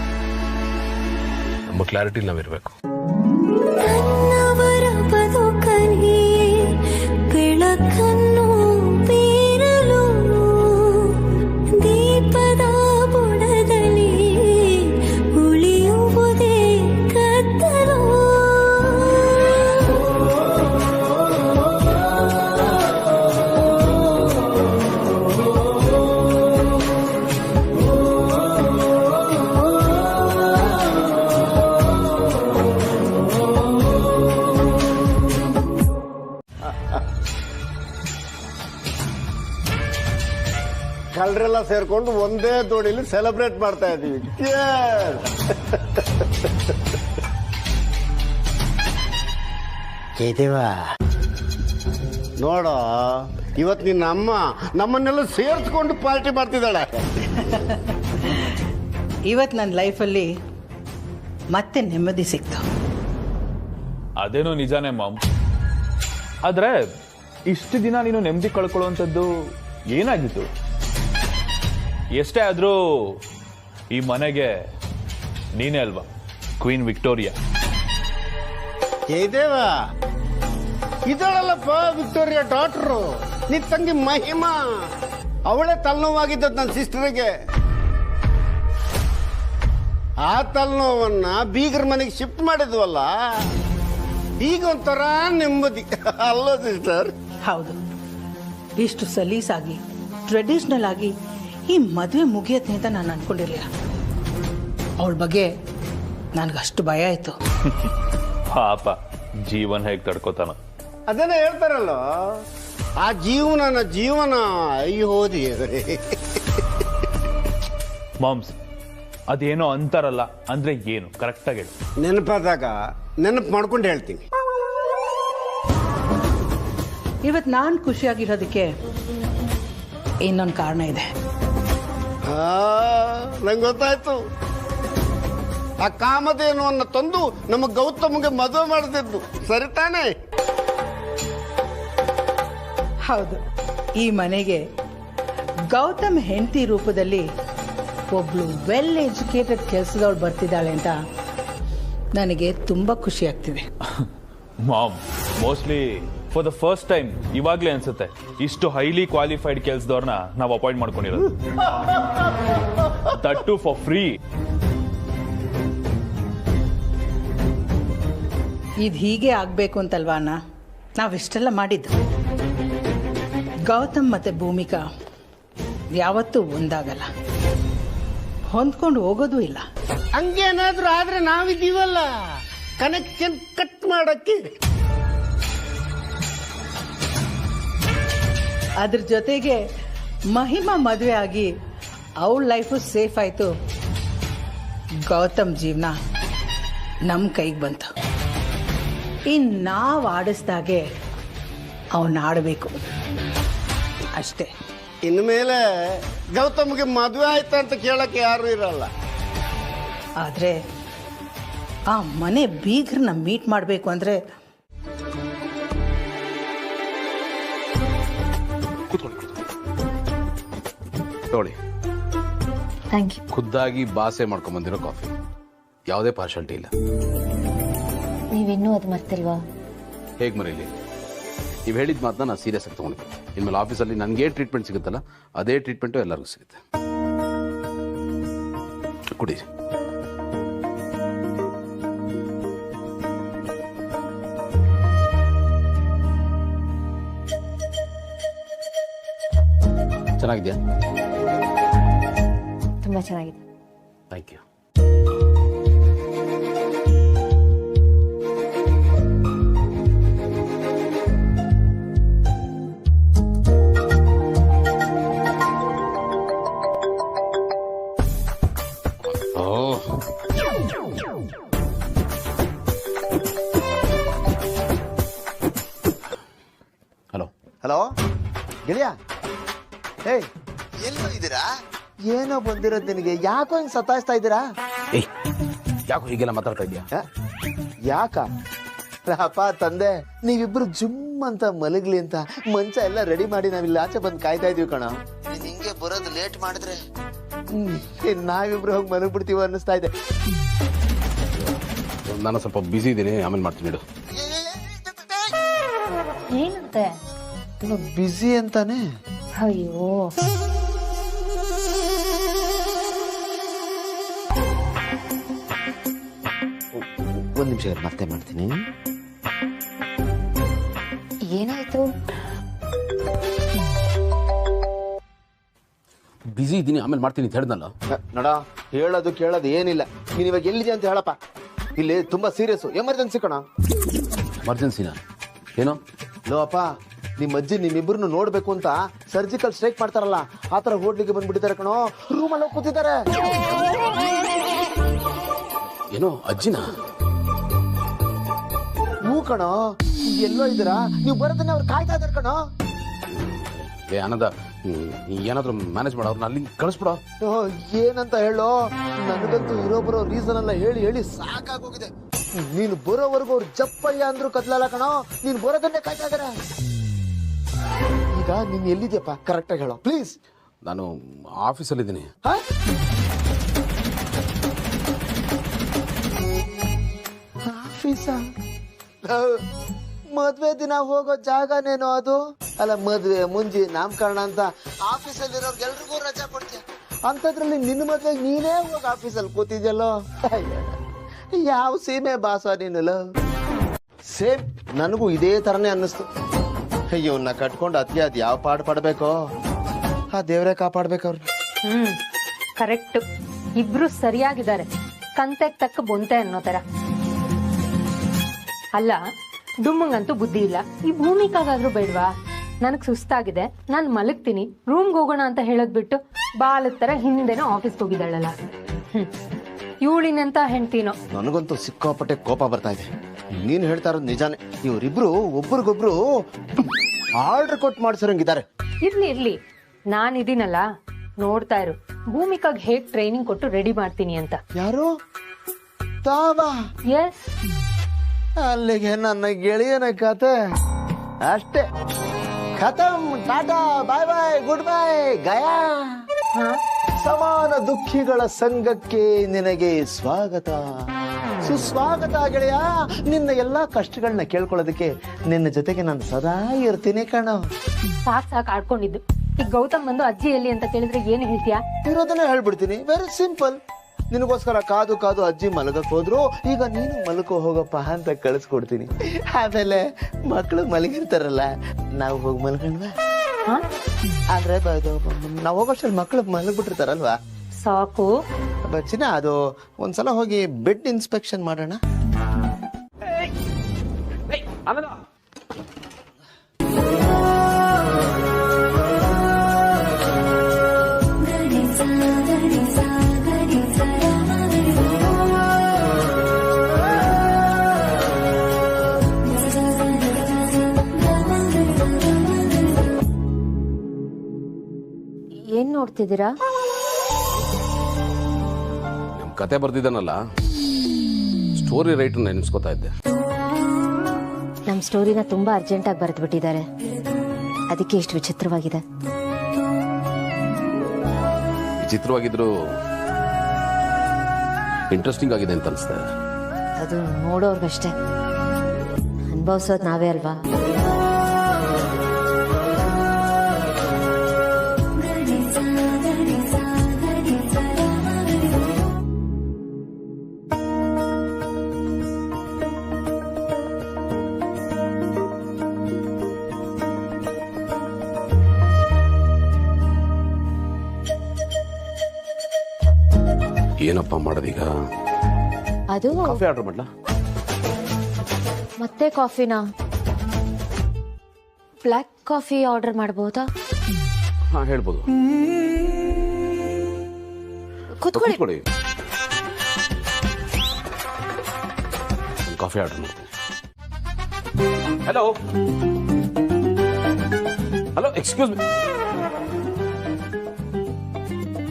Speaker 4: ನಮ್ಮ ಕ್ಲಾರಿಟಿ ನಾವಿರ್ಬೇಕು.
Speaker 10: ಬೆಳಕನ್ನು ಬೀರಲು ದೀಪದ ಬುಡದಲ್ಲಿ ಉಳಿಯುವುದೇ ಕತ್ತಲು.
Speaker 6: ಕಳ್ಳರೆಲ್ಲ ಸೇರ್ಕೊಂಡು ಒಂದೇ ದೋಣಿಲಿ ಸೆಲೆಬ್ರೇಟ್ ಮಾಡ್ತಾ ಇದೀವಿ. ಕೇದೇವ ನೋಡೋ, ಇವತ್ತು ನಿನ್ನ ಅಮ್ಮ ನಮ್ಮನ್ನೆಲ್ಲ ಸೇರಿಸ್ಕೊಂಡು ಪಾರ್ಟಿ ಮಾಡ್ತಿದ್ದಾಳೆ.
Speaker 5: ಇವತ್ತು ನನ್ನ ಲೈಫಲ್ಲಿ ಮತ್ತೆ ನೆಮ್ಮದಿ ಸಿಕ್ತು.
Speaker 11: ಅದೇನೋ ನಿಜಾನೇ ಮಾಮ್. ಆದ್ರೆ ಇಷ್ಟು ದಿನ ನೀನು ನೆಮ್ಮದಿ ಕಳ್ಕೊಳ್ಳುವಂಥದ್ದು ಏನಾಗಿತ್ತು? ಎಷ್ಟೇ ಆದ್ರೂ ಈ ಮನೆಗೆ ನೀನೇ ಅಲ್ವಾ ಕ್ವೀನ್ ವಿಕ್ಟೋರಿಯಾ?
Speaker 6: ಕೇದೇವ ಇದಳಲ್ಲಪ್ಪ ವಿಕ್ಟೋರಿಯಾ ಡಾಕ್ಟ್ರು, ನಿನ್ ತಂಗಿ ಮಹಿಮಾ. ಅವಳೇ ತಲೆನೋವಾಗಿದ್ದದ್ದು ನನ್ನ ಸಿಸ್ಟರ್ಗೆ. ಆ ತಲೆನೋವನ್ನ ಬೀಗರ ಮನೆಗೆ ಶಿಫ್ಟ್ ಮಾಡಿದ್ವಲ್ಲ, ಈಗ ಒಂಥರ ನೆಮ್ಮದಿ ಅಲ್ಲ ಸಿಸ್ಟರ್?
Speaker 5: ಹೌದು, ಇಷ್ಟು ಸಲೀಸಾಗಿ ಟ್ರೆಡಿಷನಲ್ ಆಗಿ ಈ ಮದುವೆ ಮುಗಿಯತ್ತೆ ಅಂತ ನಾನು ಅನ್ಕೊಂಡಿರ್ಲಿಲ್ಲ. ಅವಳ ಬಗ್ಗೆ ನನಗಷ್ಟು ಭಯ ಆಯ್ತು.
Speaker 11: ಪಾಪ ಜೀವನ ಹೇಗೆ ತಡ್ಕೋತಾನ?
Speaker 6: ಅದನ್ನ ಹೇಳ್ತಾರಲ್ಲ, ಆ ಜೀವನ ಅಯ್ಯೋ ದೇವರೇ.
Speaker 11: ಮಾಮ್ಸ್, ಅದೇನೋ ಅಂತಾರಲ್ಲ, ಅಂದ್ರೆ ಏನು ಕರೆಕ್ಟ್ ಆಗಿ ಹೇಳು.
Speaker 6: ನೆನಪಾದಾಗ ನೆನಪು ಮಾಡ್ಕೊಂಡು ಹೇಳ್ತೀನಿ.
Speaker 5: ಇವತ್ತು ನಾನು ಖುಷಿಯಾಗಿರೋದಕ್ಕೆ ಇನ್ನೊಂದು ಕಾರಣ ಇದೆ.
Speaker 6: ನಂಗೆ ಗೊತ್ತಾಯ್ತು. ಆ ಕಾಮಧೇನುವನ್ನು ತಂದು ನಮ್ಮ ಗೌತಮ್ಗೆ ಮದುವೆ ಮಾಡ್ತಿದ್ದು ಸರಿ ತಾನೇ?
Speaker 5: ಹೌದು, ಈ ಮನೆಗೆ ಗೌತಮ್ ಹೆಂಡತಿ ರೂಪದಲ್ಲಿ ಒಬ್ಳು ವೆಲ್ ಎಜುಕೇಟೆಡ್ ಕೆಲಸದವಳು ಬರ್ತಿದ್ದಾಳೆ ಅಂತ ನನಗೆ ತುಂಬಾ ಖುಷಿ ಆಗ್ತಿದೆ.
Speaker 11: Mom, mostly for the first time ಇವಾಗ್ಲೇ ಅನ್ಸುತ್ತೆ ಇಷ್ಟು ಹೈಲಿ ಕ್ವಾಲಿಫೈಡ್ ಕೆಲಸದವ್ರನ್ನ ನಾವು ಅಪಾಯಿಂಟ್ ಮಾಡ್ಕೊಂಡಿರೋದು. That too for free.
Speaker 5: ಇದು ಹೀಗೆ ಆಗ್ಬೇಕು ಅಂತಲ್ವಾ ಅಣ್ಣ ನಾವಿಷ್ಟೆಲ್ಲ ಮಾಡಿದ್ದು. ಗೌತಮ್ ಮತ್ತೆ ಭೂಮಿಕಾ ಯಾವತ್ತೂ ಒಂದಾಗಲ್ಲ, ಹೊಂದ್ಕೊಂಡು ಹೋಗೋದು ಇಲ್ಲ.
Speaker 6: ಹಂಗೇನಾದ್ರೂ ಆದ್ರೆ ನಾವಿದ್ದೀವಲ್ಲ ಕನೆಕ್ಷನ್ ಕಟ್ ಮಾಡಕ್ಕೆ.
Speaker 5: ಅದ್ರ ಜೊತೆಗೆ ಮಹಿಮಾ ಮದುವೆ ಆಗಿ ಅವಳ ಲೈಫು ಸೇಫ್ ಆಯ್ತು. ಗೌತಮ್ ಜೀವನ ನಮ್ಮ ಕೈಗೆ ಬಂತು. ಇನ್ನು ನಾವು ಆಡಿಸ್ದಾಗೆ ಅವನ್ನ ಆಡಬೇಕು ಅಷ್ಟೇ.
Speaker 6: ಇನ್ಮೇಲೆ ಗೌತಮ್ಗೆ ಮದುವೆ ಆಯ್ತಾ ಅಂತ ಕೇಳಕ್ಕೆ ಯಾರು ಇರಲ್ಲ.
Speaker 5: ಆದ್ರೆ ಆ ಮನೆ ಬೀಗ್ರನ್ನ ಮೀಟ್ ಮಾಡಬೇಕು ಅಂದ್ರೆ
Speaker 4: ನೋಡಿ,
Speaker 8: ಥ್ಯಾಂಕ್ ಯು.
Speaker 4: ಖುದ್ದಾಗಿ ಬಾಸೆ ಮಾಡ್ಕೊಂಡ್ ಬಂದಿರೋ ಕಾಫಿ, ಯಾವುದೇ ಪಾರ್ಶಾಲಿಟಿ ಇಲ್ಲ.
Speaker 8: ನೀವಿನ್ನೂ ಅದು ಮರ್ತಿಲ್ವಾ?
Speaker 4: ಹೇಗ್ ಮರೀಲಿ? ನೀವು ಹೇಳಿದ ಮಾತನ್ನ ನಾನು ಸೀರಿಯಸ್ ಆಗಿ ತೊಗೊಂಡಿದ್ದೆ. ಇನ್ಮೇಲೆ ಆಫೀಸಲ್ಲಿ ನನಗೆ ಟ್ರೀಟ್ಮೆಂಟ್ ಸಿಗುತ್ತಲ್ಲ ಅದೇ ಟ್ರೀಟ್ಮೆಂಟು ಎಲ್ಲರಿಗೂ ಸಿಗುತ್ತೆ. ಕುಡಿ. ಚೆನ್ನಾಗಿದೆಯಾ?
Speaker 8: ತುಂಬಾ ಚೆನ್ನಾಗಿದೆ.
Speaker 4: Thank you. ಹಲೋ
Speaker 2: ಹಲೋ ಗೆಳೆಯ, ಏಯ್ ಎಲ್ಲೋ ಇದ್ದೀರಾ? ಏನೋ ಬಂದಿರೋದು ನಿನಗೆ, ಯಾಕೋ ಹಿಂಗೆ ಸತಾಯಿಸ್ತಾ ಇದ್ದೀರಾ?
Speaker 4: ಏಯ್ ಯಾಕೋ ಹೀಗೆಲ್ಲ ಮಾತಾಡ್ತಾ ಇದೆಯಾ?
Speaker 2: ಯಾಕ ಅಪ್ಪ ತಂದೆ ನೀವಿಬ್ರು ಜುಮ್ ಅಂತ ಮಲಗ್ಲಿ ಅಂತ ಮಂಚ ಎಲ್ಲ ರೆಡಿ ಮಾಡಿ ನಾವಿಲ್ಲಿ ಆಚೆ ಬಂದು ಕಾಯ್ತಾ ಇದೀವಿ ಕಣ. ನೀನ್ ಹಿಂಗೆ ಬರೋದು ಲೇಟ್ ಮಾಡಿದ್ರೆ ನಾವಿಬ್ರು ಹೋಗಿ ಮಲಗ್ಬಿಡ್ತೀವಿ ಅನ್ನಿಸ್ತಾ ಇದೆ.
Speaker 4: ನಾನು ಸ್ವಲ್ಪ ಬಿಸಿ ಇದ್ದೀನಿ, ಆಮೇಲೆ ಮಾಡ್ತೀನಿ ಇಡು.
Speaker 8: ಏನಂತೆ?
Speaker 2: ಬಿಸಿ ಅಂತಾನೆ.
Speaker 8: ಅಯ್ಯೋ
Speaker 2: ಒಂದ್ ನಿಮಿಷ ಮತ್ತೆ ಮಾಡ್ತೀನಿ.
Speaker 8: ಏನಾಯ್ತು?
Speaker 4: ಬಿಸಿ ಇದ್ದೀನಿ, ಆಮೇಲೆ ಮಾಡ್ತೀನಿ ಅಂತ ಹೇಳ್ದಲ್ಲ.
Speaker 2: ನೋಡ, ಹೇಳೋದು ಕೇಳೋದು ಏನಿಲ್ಲ. ನೀನ್ ಇವಾಗ ಎಲ್ಲಿದೆ ಅಂತ ಹೇಳಪ್ಪ. ಇಲ್ಲಿ ತುಂಬಾ ಸೀರಿಯಸ್ ಎಮರ್ಜೆನ್ಸಿ ಕಣ.
Speaker 4: ಎಮರ್ಜೆನ್ಸಿನಾ? ಏನೋ?
Speaker 2: ಲೋ ಅಪ್ಪ, ನಿಮ್ ಅಜ್ಜಿ ನಿಮ್ಮಿಬ್ರು ನೋಡ್ಬೇಕು ಅಂತ ಸರ್ಜಿಕಲ್ ಸ್ಟ್ರೈಕ್ ಮಾಡ್ತಾರಲ್ಲ, ಆತರ ಹೋಟ್ಲಿಗೆ ಬಂದ್ಬಿಟ್ಟಿದ್ದಾರೆ ಕಣೋ. ರೂಮಲ್ಲಿ ಹೋಗಿ ಕೂತಿದ್ದಾರೆ.
Speaker 4: ಏನೋ ಅಜ್ಜಿನ?
Speaker 2: ಹೂ ಕಣೋ, ಎಲ್ಲೋ ಇದ್ದೀರಾ? ನೀವು ಬರೋದನ್ನ ಅವ್ರು ಕಾಯ್ತಾ ಇದಾರೆ ಕಣೋ.
Speaker 4: ಏ ಆನಂದ, ಏನಾದ್ರೂ ಮ್ಯಾನೇಜ್ ಮಾಡೋ, ಅವ್ರನ್ನ ಅಲ್ಲಿ ಕಳಿಸ್ಬಿಡೋ.
Speaker 2: ಏನಂತ ಹೇಳೋ, ನನಗಂತೂ ಇರೋ ಬರೋ ರೀಸನ್ ಎಲ್ಲ ಹೇಳಿ ಹೇಳಿ ಸಾಕಾಗೋಗಿದೆ. ನೀನು ಬರೋವರೆಗೂ ಅವ್ರು ಜಪ್ಪಯ್ಯ ಅಂದ್ರು ಕತ್ಲಲ್ಲ ಕಣೋ. ನೀನು ಬರೋದನ್ನೇ ಕಾಯ್ತಾ ಇದಾರೆ. ಈಗ ನೀನ್ ಎಲ್ಲಿದ್ಯಪ್ಪ ಕರೆಕ್ಟ್ ಆಗಿ ಹೇಳೋ ಪ್ಲೀಸ್.
Speaker 4: ನಾನು ಆಫೀಸಲ್ಲಿ ಇದ್ದೀನಿ.
Speaker 2: ಆಫೀಸಾ? ಮದ್ವೆ ದಿನ ಹೋಗೋ ಜಾಗನೇನೋ ಅದು? ಅಲ್ಲ, ಮದ್ವೆ ಮುಂಜಿ ನಾಮಕರಣ ಅಂತ ಆಫೀಸಲ್ಲಿ ಇರೋರ್ಗೆಲ್ರಿಗೂ ರಜಾ ಕೊಡ್ತೀಯ, ಅಂತದ್ರಲ್ಲಿ ನಿನ್ನ ಮದ್ವೆಗೆ ನೀನೇ ಹೋಗಿ ಆಫೀಸಲ್ಲಿ ಕೂತಿದ್ಯಲ್ಲೋ. ಯಾವ ಸೀಮೆ ಬಾಸ ನೀನಲ್ಲ? ಸೇಮ್ ನನಗೂ ಇದೇ ತರನೇ ಅನ್ನಿಸ್ತು. ಇವನ್ನ ಕಟ್ಕೊಂಡು ಅತಿ ಅದ್ ಯಾವ ಪಾಡು ಪಡ್ಬೇಕೋ ಆ ದೇವ್ರೇ ಕಾಪಾಡ್ಬೇಕವ್ರು.
Speaker 12: ಕರೆಕ್ಟ್. ಇಬ್ರು ಸರಿಯಾಗಿದ್ದಾರೆ. ಕಂತೆಗ್ ತಕ್ಕ ಬೊಂತೆ ಅನ್ನೋ ತರ. ಅಲ್ಲ, ಡುಮ್ಮಂಗಂತೂ ಬುದ್ಧಿ ಇಲ್ಲ. ಈ ಭೂಮಿಕಾಗಾದ್ರೂ ಬೇಡ್ವಾ? ನನಗ್ ಸುಸ್ತಾಗಿದೆ, ನಾನು ಮಲಗ್ತೀನಿ, ರೂಮ್ಗೆ ಹೋಗೋಣ ಅಂತ ಹೇಳೋದ್ ಬಿಟ್ಟು ಬಾಲದ ತರ ಹಿಂದೆನೋ ಆಫೀಸ್ಗೆ ಹೋಗಿದ್ದಾಳಲ್ಲ. ಇವಳಿನಂತ ಹೆಂಡ್ತೀನೋ.
Speaker 2: ನನಗಂತೂ ಸಿಕ್ಕಾಪಟ್ಟೆ ಕೋಪ ಬರ್ತಾ ಇದೆ. ನೀನ್ ಹೇಳ್ತಾ ಇರೋದು ನಿಜಾನೇ. ಇವರಿಬ್ರು ಒಬ್ರಿಗೊಬ್ರು ಆರ್ಡರ್ ಕೊಟ್ಟು ಮಾಡ್ಸರಂಗಿದ್ದಾರೆ.
Speaker 12: ಇರ್ಲಿ, ನಾನಿದ್ದೀನಲ್ಲ, ನೋಡ್ತಾ ಇರು. ಭೂಮಿಕಾಗ್ ಹೇಗ್ ಟ್ರೈನಿಂಗ್ ಕೊಟ್ಟು ರೆಡಿ ಮಾಡ್ತೀನಿ ಅಂತ.
Speaker 2: ಯಾರು? ತಾವಾ?
Speaker 12: ಎಸ್.
Speaker 2: ಅಲ್ಲಿಗೆ ನನ್ನ ಗೆಳೆಯನ ಕತೆ ಅಷ್ಟೇ. ಖತಮ್. ಟಾಟಾ, ಬಾಯ್ ಬಾಯ್, ಗುಡ್ ಬೈ, ಗಯಾ. ಸಮಾನ ದುಃಖಿಗಳ ಸಂಘಕ್ಕೆ ನಿನಗೆ ಸ್ವಾಗತ, ಸುಸ್ವಾಗತ ಗೆಳೆಯ. ನಿನ್ನ ಎಲ್ಲಾ ಕಷ್ಟಗಳನ್ನ ಕೇಳ್ಕೊಳ್ಳೋದಕ್ಕೆ ನಿನ್ನ ಜೊತೆಗೆ ನಾನು ಸದಾ ಇರ್ತೀನಿ ಕಣೋ.
Speaker 12: ಸಾಕ್ ಆಡ್ಕೊಂಡಿದ್ದು. ಈಗ ಗೌತಮ್ ಬಂದು ಅಜ್ಜಿ ಎಲ್ಲಿ ಅಂತ ಕೇಳಿದ್ರೆ ಏನು ಹೇಳ್ತೀಯಾ?
Speaker 2: ಇರೋದನ್ನ ಹೇಳ್ಬಿಡ್ತೀನಿ. Very simple. ನಿನಗೋಸ್ಕರ ಕಾದು ಕಾದು ಅಜ್ಜಿ ಮಲಗಕ್ ಹೋದ್ರು, ಈಗ ನೀನು ಮಲಕೋ ಹೋಗಪ್ಪ ಅಂತ ಕಳಿಸ್ಕೊಡ್ತೀನಿ. ಆಮೇಲೆ ಮಕ್ಕಳು ಮಲಗಿರ್ತಾರಲ್ಲ, ನಾವು ಹೋಗಿ ಮಲ್ಕೊಂಡ್ವಾ ಅಂದ್ರೆ ನಾವು ಹೋಗೋಷ್ಟಲ್ಲಿ ಮಕ್ಕಳು ಮಲಗ್ಬಿಟ್ಟಿರ್ತಾರಲ್ವಾ.
Speaker 12: ಸಾಕು
Speaker 2: ಚಿನ್ನ, ಅದು ಒಂದ್ಸಲ ಹೋಗಿ ಬೆಡ್ ಇನ್ಸ್ಪೆಕ್ಷನ್ ಮಾಡೋಣ.
Speaker 8: ಏನ್ ನೋಡ್ತಿದ್ದೀರಾ?
Speaker 4: ನಮ್ ಕತೆ ಬರ್ದಿದ್ದಾನಲ್ಲ, ಸ್ಟೋರಿ ರೈಟರ್ ನೆನೆಸ್ಕೊತಾ ಇದ್ದೆ.
Speaker 8: ನಮ್ ಸ್ಟೋರಿನ ತುಂಬಾ ಅರ್ಜೆಂಟ್ ಆಗಿ ಬರೆದು ಬಿಟ್ಟಿದ್ದಾರೆ, ಅದಕ್ಕೆ ಇಷ್ಟು ವಿಚಿತ್ರವಾಗಿದೆ.
Speaker 4: ವಿಚಿತ್ರವಾಗಿದ್ರು ಇಂಟ್ರೆಸ್ಟಿಂಗ್ ಆಗಿದೆ ಅಂತ ಅನಿಸ್ತಾ ಇದೆ.
Speaker 8: ಅದು ನೋಡೋರ್ಗಷ್ಟೇ, ಅನುಭವಿಸೋದು ನಾವೇ ಅಲ್ವಾ.
Speaker 4: ಏನಪ್ಪ ಮಾಡೋದೀಗ?
Speaker 8: ಅದು
Speaker 4: ಕಾಫಿ ಆರ್ಡರ್ ಮಾಡ್ಲಾ?
Speaker 8: ಮತ್ತೆ ಕಾಫಿನಾ? ಬ್ಲ್ಯಾಕ್ ಕಾಫಿ ಆರ್ಡರ್ ಮಾಡ್ಬೋದಾ?
Speaker 4: ಹಾ ಹೇಳ್ಬೋದು.
Speaker 8: ಕೂತ್ಕೊಳ್ಳಿ.
Speaker 4: ಕಾಫಿ ಆರ್ಡರ್ ಮಾಡ್ತೀನಿ. Hello hello, excuse me.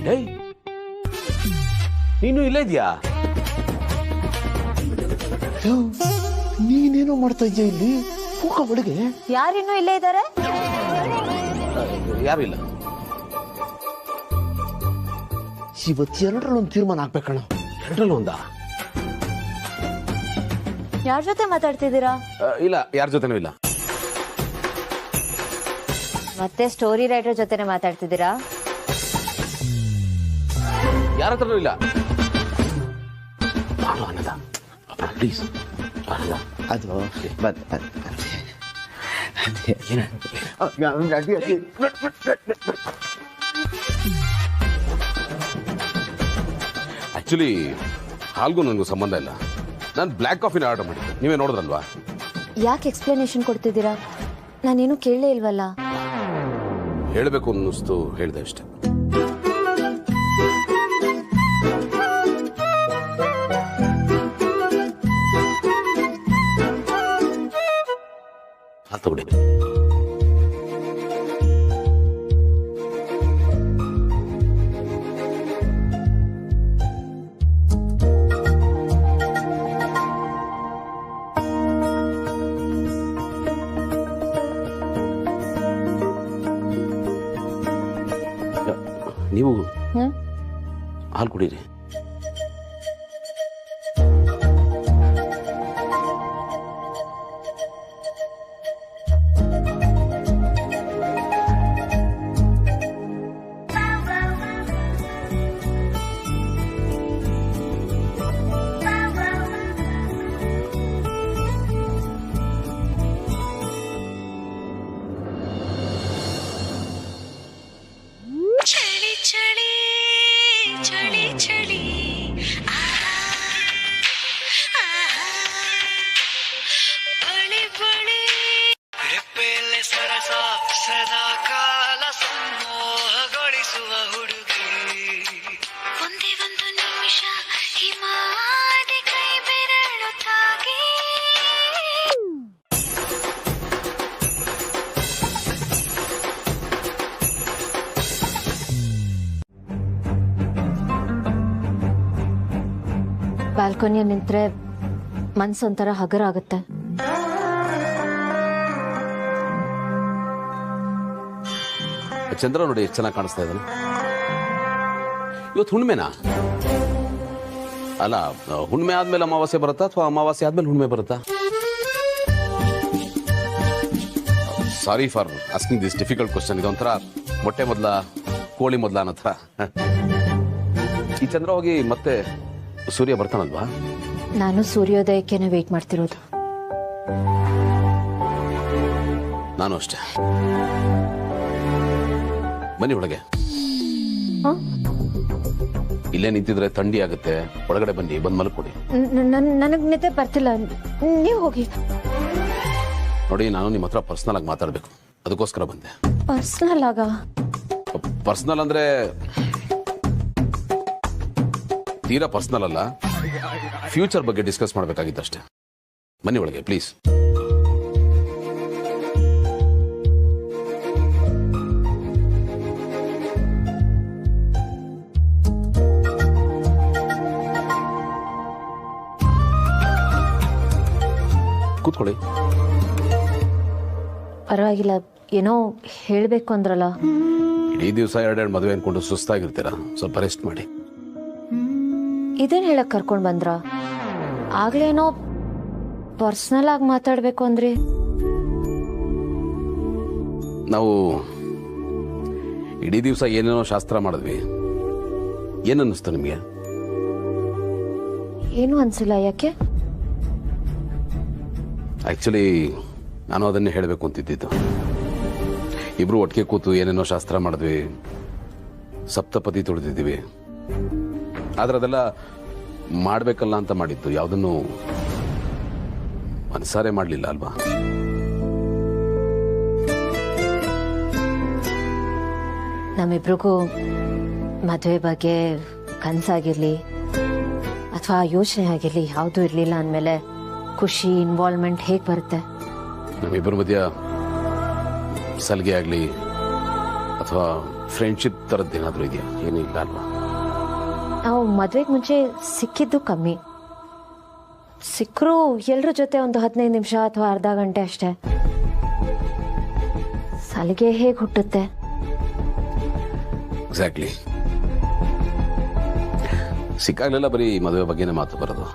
Speaker 4: Hey, ನೀನು ಇಲ್ಲೇ ಇದೆಯಾ?
Speaker 2: ನೀನೇನೋ ಮಾಡ್ತಾ ಇದ್ದೀಯ ಇಲ್ಲಿ? ಹೋಗ ಒಳಗೆ.
Speaker 8: ಯಾರಿನ್ನೂ ಇಲ್ಲೇ ಇದ್ದಾರೆ?
Speaker 4: ಯಾರು ಇಲ್ಲ.
Speaker 2: ಇವತ್ತು ಎರಡರಲ್ಲಿ ಒಂದು ತೀರ್ಮಾನ ಆಗ್ಬೇಕಣ್ಣ.
Speaker 4: ಎರಡರಲ್ಲಿ ಒಂದಾ?
Speaker 8: ಯಾರ ಜೊತೆ ಮಾತಾಡ್ತಿದ್ದೀರಾ?
Speaker 4: ಇಲ್ಲ, ಯಾರ ಜೊತೆನೂ ಇಲ್ಲ.
Speaker 8: ಮತ್ತೆ ಸ್ಟೋರಿ ರೈಟರ್ ಜೊತೆನೆ ಮಾತಾಡ್ತಿದ್ದೀರಾ?
Speaker 4: ಯಾರ ಹತ್ರನೂ ಇಲ್ಲ. ಪ್ಲೀಸ್.
Speaker 2: ಅದು
Speaker 4: ಆಕ್ಚುಲಿ ಹಾಲ್ಗೂ ನನಗೂ ಸಂಬಂಧ ಇಲ್ಲ. ನಾನು ಬ್ಲ್ಯಾಕ್ ಕಾಫಿನ ಆರ್ಡರ್ ಮಾಡಿದ್ದೆ, ನೀವೇ ನೋಡಿದ್ರಲ್ವಾ?
Speaker 8: ಯಾಕೆ ಎಕ್ಸ್ಪ್ಲನೇಷನ್ ಕೊಡ್ತಿದ್ದೀರಾ? ನಾನೇನು ಕೇಳಲೇ ಇಲ್ವಲ್ಲ.
Speaker 4: ಹೇಳಬೇಕು ಅನ್ನಿಸ್ತು, ಹೇಳಿದೆ ಅಷ್ಟೆ. ತಗೊಳ್ಳಿ. ನೀವು ಹಾಲು ಕುಡೀರಿ.
Speaker 10: ಚಳಿ ಚಳಿ ಚಳಿ ಚಳಿ ಬಳಿ ಬಳಿ ರೆಪ್ಪೆಯಲ್ಲೇ ಸರಸ ಸದಾ ಕಾಲ ಸಂಮೋಹಗೊಳಿಸುವ ಹುಡುಗಿ ಒಂದೇ ಒಂದು ನಿಮಿಷ ಹಿಮಾದಿ ಕೈ ಬೆರಳು ತಾಗಿ
Speaker 8: ಬಾಲ್ಕನಿಯ ನಿಂತ್ರೆ ಮನ್ಸೊಂಥರ ಹಗರ ಆಗುತ್ತೆ.
Speaker 4: ಚಂದ್ರ ನೋಡಿ ಎಷ್ಟು ಚೆನ್ನಾಗಿ ಕಾಣಿಸ್ತಾ ಇದ್ದಾನೆ. ಇವತ್ತು ಹುಣ್ಮೆನಾ? ಅಲ್ಲ, ಹುಣ್ಮೆ ಆದ್ಮೇಲೆ ಅಮಾವಾಸ್ಯೆ ಬರುತ್ತಾ ಅಥವಾ ಅಮಾವಾಸ್ಯೆ ಆದ್ಮೇಲೆ ಹುಣ್ಮೆ ಬರುತ್ತಾ? Sorry for asking this difficult question. ಇದೊಂಥರ ಮೊಟ್ಟೆ ಮೊದಲ ಕೋಳಿ ಮೊದಲ ಅನ್ನೋ ಥರ. ಈ ಚಂದ್ರ ಹೋಗಿ ಮತ್ತೆ ಸೂರ್ಯ ಬರ್ತಾನಲ್ವಾ?
Speaker 8: ನಾನು ಸೂರ್ಯೋದಯಕ್ಕೇನೆ ವೇಟ್ ಮಾಡ್ತಿರೋದು.
Speaker 4: ನಾನು ಅಷ್ಟೇ. ಬನ್ನಿ ಒಳಗೆ. ಇಲ್ಲೇ ನಿಂತಿದ್ರೆ ಥಂಡಿ ಆಗುತ್ತೆ, ಒಳಗಡೆ ಬನ್ನಿ, ಬಂದ್ ಮಲ್ಕೊಡಿ.
Speaker 8: ನನಗ್ ನಿದ್ದೆ ಬರ್ತಿಲ್ಲ, ನೀವು ಹೋಗಿ.
Speaker 4: ನೋಡಿ, ನಾನು ನಿಮ್ಮ ಹತ್ರ ಪರ್ಸನಲ್ ಆಗಿ ಮಾತಾಡ್ಬೇಕು, ಅದಕ್ಕೋಸ್ಕರ ಬಂದೆ.
Speaker 8: ಪರ್ಸನಲ್ ಆಗ?
Speaker 4: ಪರ್ಸನಲ್ ಅಂದ್ರೆ ತೀರಾ ಪರ್ಸನಲ್ ಅಲ್ಲ, ಫ್ಯೂಚರ್ ಬಗ್ಗೆ ಡಿಸ್ಕಸ್ ಮಾಡಬೇಕಾಗಿತ್ತಷ್ಟೇ. ಬನ್ನಿ ಒಳಗೆ ಪ್ಲೀಸ್. ಕೂತ್ಕೊಳ್ಳಿ.
Speaker 8: ಪರವಾಗಿಲ್ಲ, ಏನೋ ಹೇಳ್ಬೇಕು ಅಂದ್ರಲ್ಲ.
Speaker 4: ಇಡೀ ದಿವಸ ಎರಡೆರಡು ಮದುವೆ ಅನ್ಕೊಂಡು ಸುಸ್ತಾಗಿರ್ತೀರಾ, ಸ್ವಲ್ಪ ರೆಸ್ಟ್ ಮಾಡಿ.
Speaker 8: ಇದೇನ್ ಹೇಳಕ್ ಕರ್ಕೊಂಡ್ ಬಂದ್ರ? ಆಗ್ಲೇನೋ ಪರ್ಸನಲ್ ಆಗಿ ಮಾತಾಡ್ಬೇಕು ಅಂದ್ರಿ.
Speaker 4: ನಾವು ಇಡೀ ದಿವಸ ಏನೇನೋ ಶಾಸ್ತ್ರ ಮಾಡಿದ್ವಿ. ಏನನ್ನಿಸ್ತು ನಿಮಗೆ?
Speaker 8: ಏನು ಅನ್ಸಿಲ್ಲ. ಯಾಕೆ?
Speaker 4: ಆಕ್ಚುಲಿ ನಾನು ಅದನ್ನೇ ಹೇಳಬೇಕು ಅಂತಿದ್ದಿದ್ದು. ಇಬ್ರು ಒಟ್ಟಿಗೆ ಕೂತು ಏನೇನೋ ಶಾಸ್ತ್ರ ಮಾಡಿದ್ವಿ, ಸಪ್ತಪದಿ ತುಳಿದಿದ್ದೀವಿ. ಆದ್ರೆ ಅದೆಲ್ಲ ಮಾಡಬೇಕಲ್ಲ ಅಂತ ಮಾಡಿದ್ದು, ಯಾವುದನ್ನು ಮನಸಾರೆ ಮಾಡಲಿಲ್ಲ ಅಲ್ವಾ?
Speaker 8: ನಮ್ಮಿಬ್ರಿಗೂ ಮದುವೆ ಬಗ್ಗೆ ಕನಸಾಗಿರ್ಲಿ ಅಥವಾ ಯೋಚನೆ ಆಗಿರ್ಲಿ ಯಾವುದೂ ಇರಲಿಲ್ಲ ಅಂದಮೇಲೆ ಖುಷಿ ಇನ್ವಾಲ್ವ್ಮೆಂಟ್ ಹೇಗೆ ಬರುತ್ತೆ?
Speaker 4: ನಮ್ಮಿಬ್ಬರ ಮಧ್ಯ ಸಲಿಗೆ ಆಗಲಿ ಅಥವಾ ಫ್ರೆಂಡ್ಶಿಪ್ ಥರದ್ದೇನಾದರೂ ಇದೆಯಾ? ಏನೂ ಇಲ್ಲ ಅಲ್ವಾ?
Speaker 8: ನಾವು ಮದುವೆಗೆ ಮುಂಚೆ ಸಿಕ್ಕಿದ್ದು ಕಮ್ಮಿ, ಸಿಕ್ಕರೂ ಎಲ್ಲರ ಜೊತೆ ಒಂದು 15 ನಿಮಿಷ ಅಥವಾ ಅರ್ಧ ಗಂಟೆ ಅಷ್ಟೇ. ಸಲಿಗೆ ಹೇಗೆ ಹುಟ್ಟುತ್ತೆ?
Speaker 4: ಎಕ್ಸಾಕ್ಟ್ಲಿ. ಸಿಕ್ಕಾಗಲೆಲ್ಲ ಬರೀ ಮದುವೆ ಬಗ್ಗೆನೇ ಮಾತು ಬರೋದು.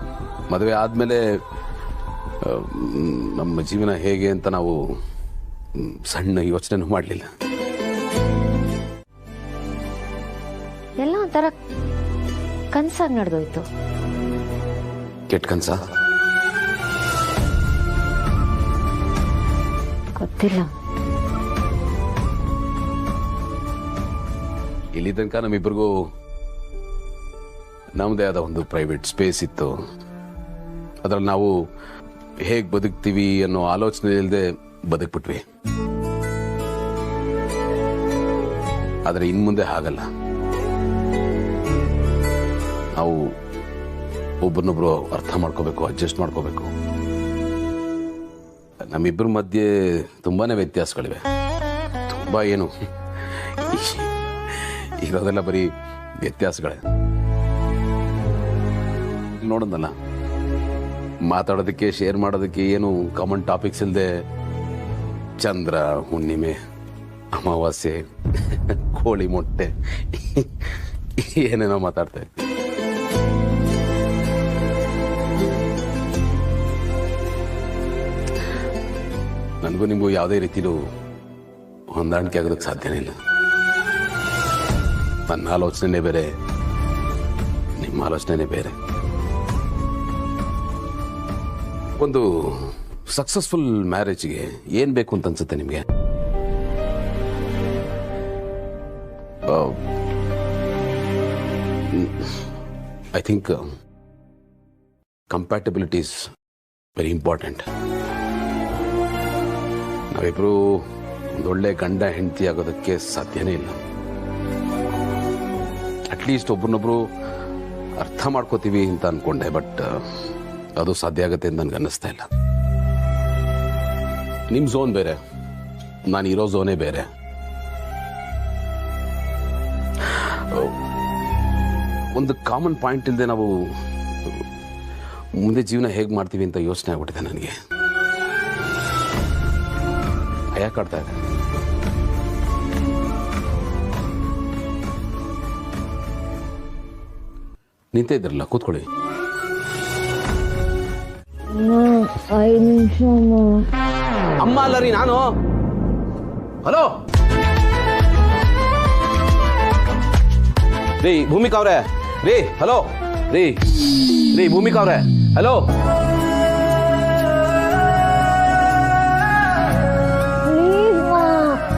Speaker 4: ಮದುವೆ ಆದಮೇಲೆ ನಮ್ಮ ಜೀವನ ಹೇಗೆ ಅಂತ ನಾವು ಸಣ್ಣ ಯೋಚನೆ ಮಾಡಲಿಲ್ಲ.
Speaker 8: ಎಲ್ಲ ಒಂಥರ ಕನಸಾಗಿ ನಡೆದೋಯ್ತು.
Speaker 4: ಕೆಟ್ಟ ಕನಸ?
Speaker 8: ಗೊತ್ತಿಲ್ಲ.
Speaker 4: ಇಲ್ಲಿ ತನಕ ನಮ್ಮಿಬ್ಬರಿಗೂ ನಮ್ಮದೇ ಆದ ಒಂದು ಪ್ರೈವೇಟ್ ಸ್ಪೇಸ್ ಇತ್ತು. ಅದರಲ್ಲಿ ನಾವು ಹೇಗೆ ಬದುಕ್ತೀವಿ ಅನ್ನೋ ಆಲೋಚನೆ ಇಲ್ಲದೆ ಬದುಕ್ಬಿಟ್ವಿ. ಆದರೆ ಇನ್ಮುಂದೆ ಹಾಗಲ್ಲ. ನಾವು ಒಬ್ಬರನ್ನೊಬ್ರು ಅರ್ಥ ಮಾಡ್ಕೋಬೇಕು, ಅಡ್ಜಸ್ಟ್ ಮಾಡ್ಕೋಬೇಕು. ನಮ್ಮಿಬ್ಬರ ಮಧ್ಯೆ ತುಂಬಾನೇ ವ್ಯತ್ಯಾಸಗಳಿವೆ. ತುಂಬಾ ಏನು ಇರೋದೆಲ್ಲ ಬರೀ ವ್ಯತ್ಯಾಸಗಳೇ. ನೋಡೋದಲ್ಲ, ಮಾತಾಡೋದಕ್ಕೆ ಶೇರ್ ಮಾಡೋದಕ್ಕೆ ಏನು ಕಾಮನ್ ಟಾಪಿಕ್ಸ್ ಇಲ್ಲದೆ ಚಂದ್ರ, ಹುಣ್ಣಿಮೆ, ಅಮಾವಾಸ್ಯೆ, ಕೋಳಿ ಮೊಟ್ಟೆ ಏನೇನೋ ಮಾತಾಡ್ತಾ ಇರ್ತೀವಿ. ನನಗೂ ನಿಮಗೂ ಯಾವುದೇ ರೀತಿಲೂ ಹೊಂದಾಣಿಕೆ ಆಗೋದಕ್ಕೆ ಸಾಧ್ಯನೇ ಇಲ್ಲ. ನನ್ನ ಆಲೋಚನೆ ಬೇರೆ, ನಿಮ್ಮ ಆಲೋಚನೆ ಬೇರೆ. ಒಂದು ಸಕ್ಸಸ್ಫುಲ್ ಮ್ಯಾರೇಜ್ಗೆ ಏನ್ ಬೇಕು ಅಂತ ಅನ್ಸುತ್ತೆ ನಿಮಗೆ? I think compatibility is very important. ನಾವಿಬ್ರು ಒಂದೊಳ್ಳೆ ಗಂಡ ಹೆಂಡತಿ ಆಗೋದಕ್ಕೆ ಸಾಧ್ಯನೇ ಇಲ್ಲ. ಅಟ್ಲೀಸ್ಟ್ ಒಬ್ರನ್ನೊಬ್ರು ಅರ್ಥ ಮಾಡ್ಕೋತೀವಿ ಅಂತ ಅನ್ಕೊಂಡೆ, ಬಟ್ ಅದು ಸಾಧ್ಯ ಆಗುತ್ತೆ ಅಂತ ನನ್ಗೆ ಅನ್ನಿಸ್ತಾ ಇಲ್ಲ. ನಿಮ್ಮ ಝೋನ್ ಬೇರೆ, ನಾನು ಇರೋ ಝೋನೇ ಬೇರೆ. ಒಂದು ಕಾಮನ್ ಪಾಯಿಂಟ್ ಇಲ್ಲದೆ ನಾವು ಮುಂದೆ ಜೀವನ ಹೇಗೆ ಮಾಡ್ತೀವಿ ಅಂತ ಯೋಚನೆ ಆಗ್ಬಿಟ್ಟಿದೆ ನನಗೆ. ಭಯ ಕಾಡ್ತಾ ಇದೆ. ನಿಂತೇ ಇದ್ರಲ್ಲ, ಕೂತ್ಕೊಳ್ಳಿ.
Speaker 8: 5 ನಿಮಿಷ
Speaker 4: ಅಮ್ಮ ಅಲ್ಲ ರೀ ನಾನು. ಹಲೋ ರೀ ಭೂಮಿಕಾ ಅವ್ರೆ. ರೀ ಹಲೋ ರೀ ರೀ ಭೂಮಿಕಾ ಅವ್ರೆ, ಹಲೋ.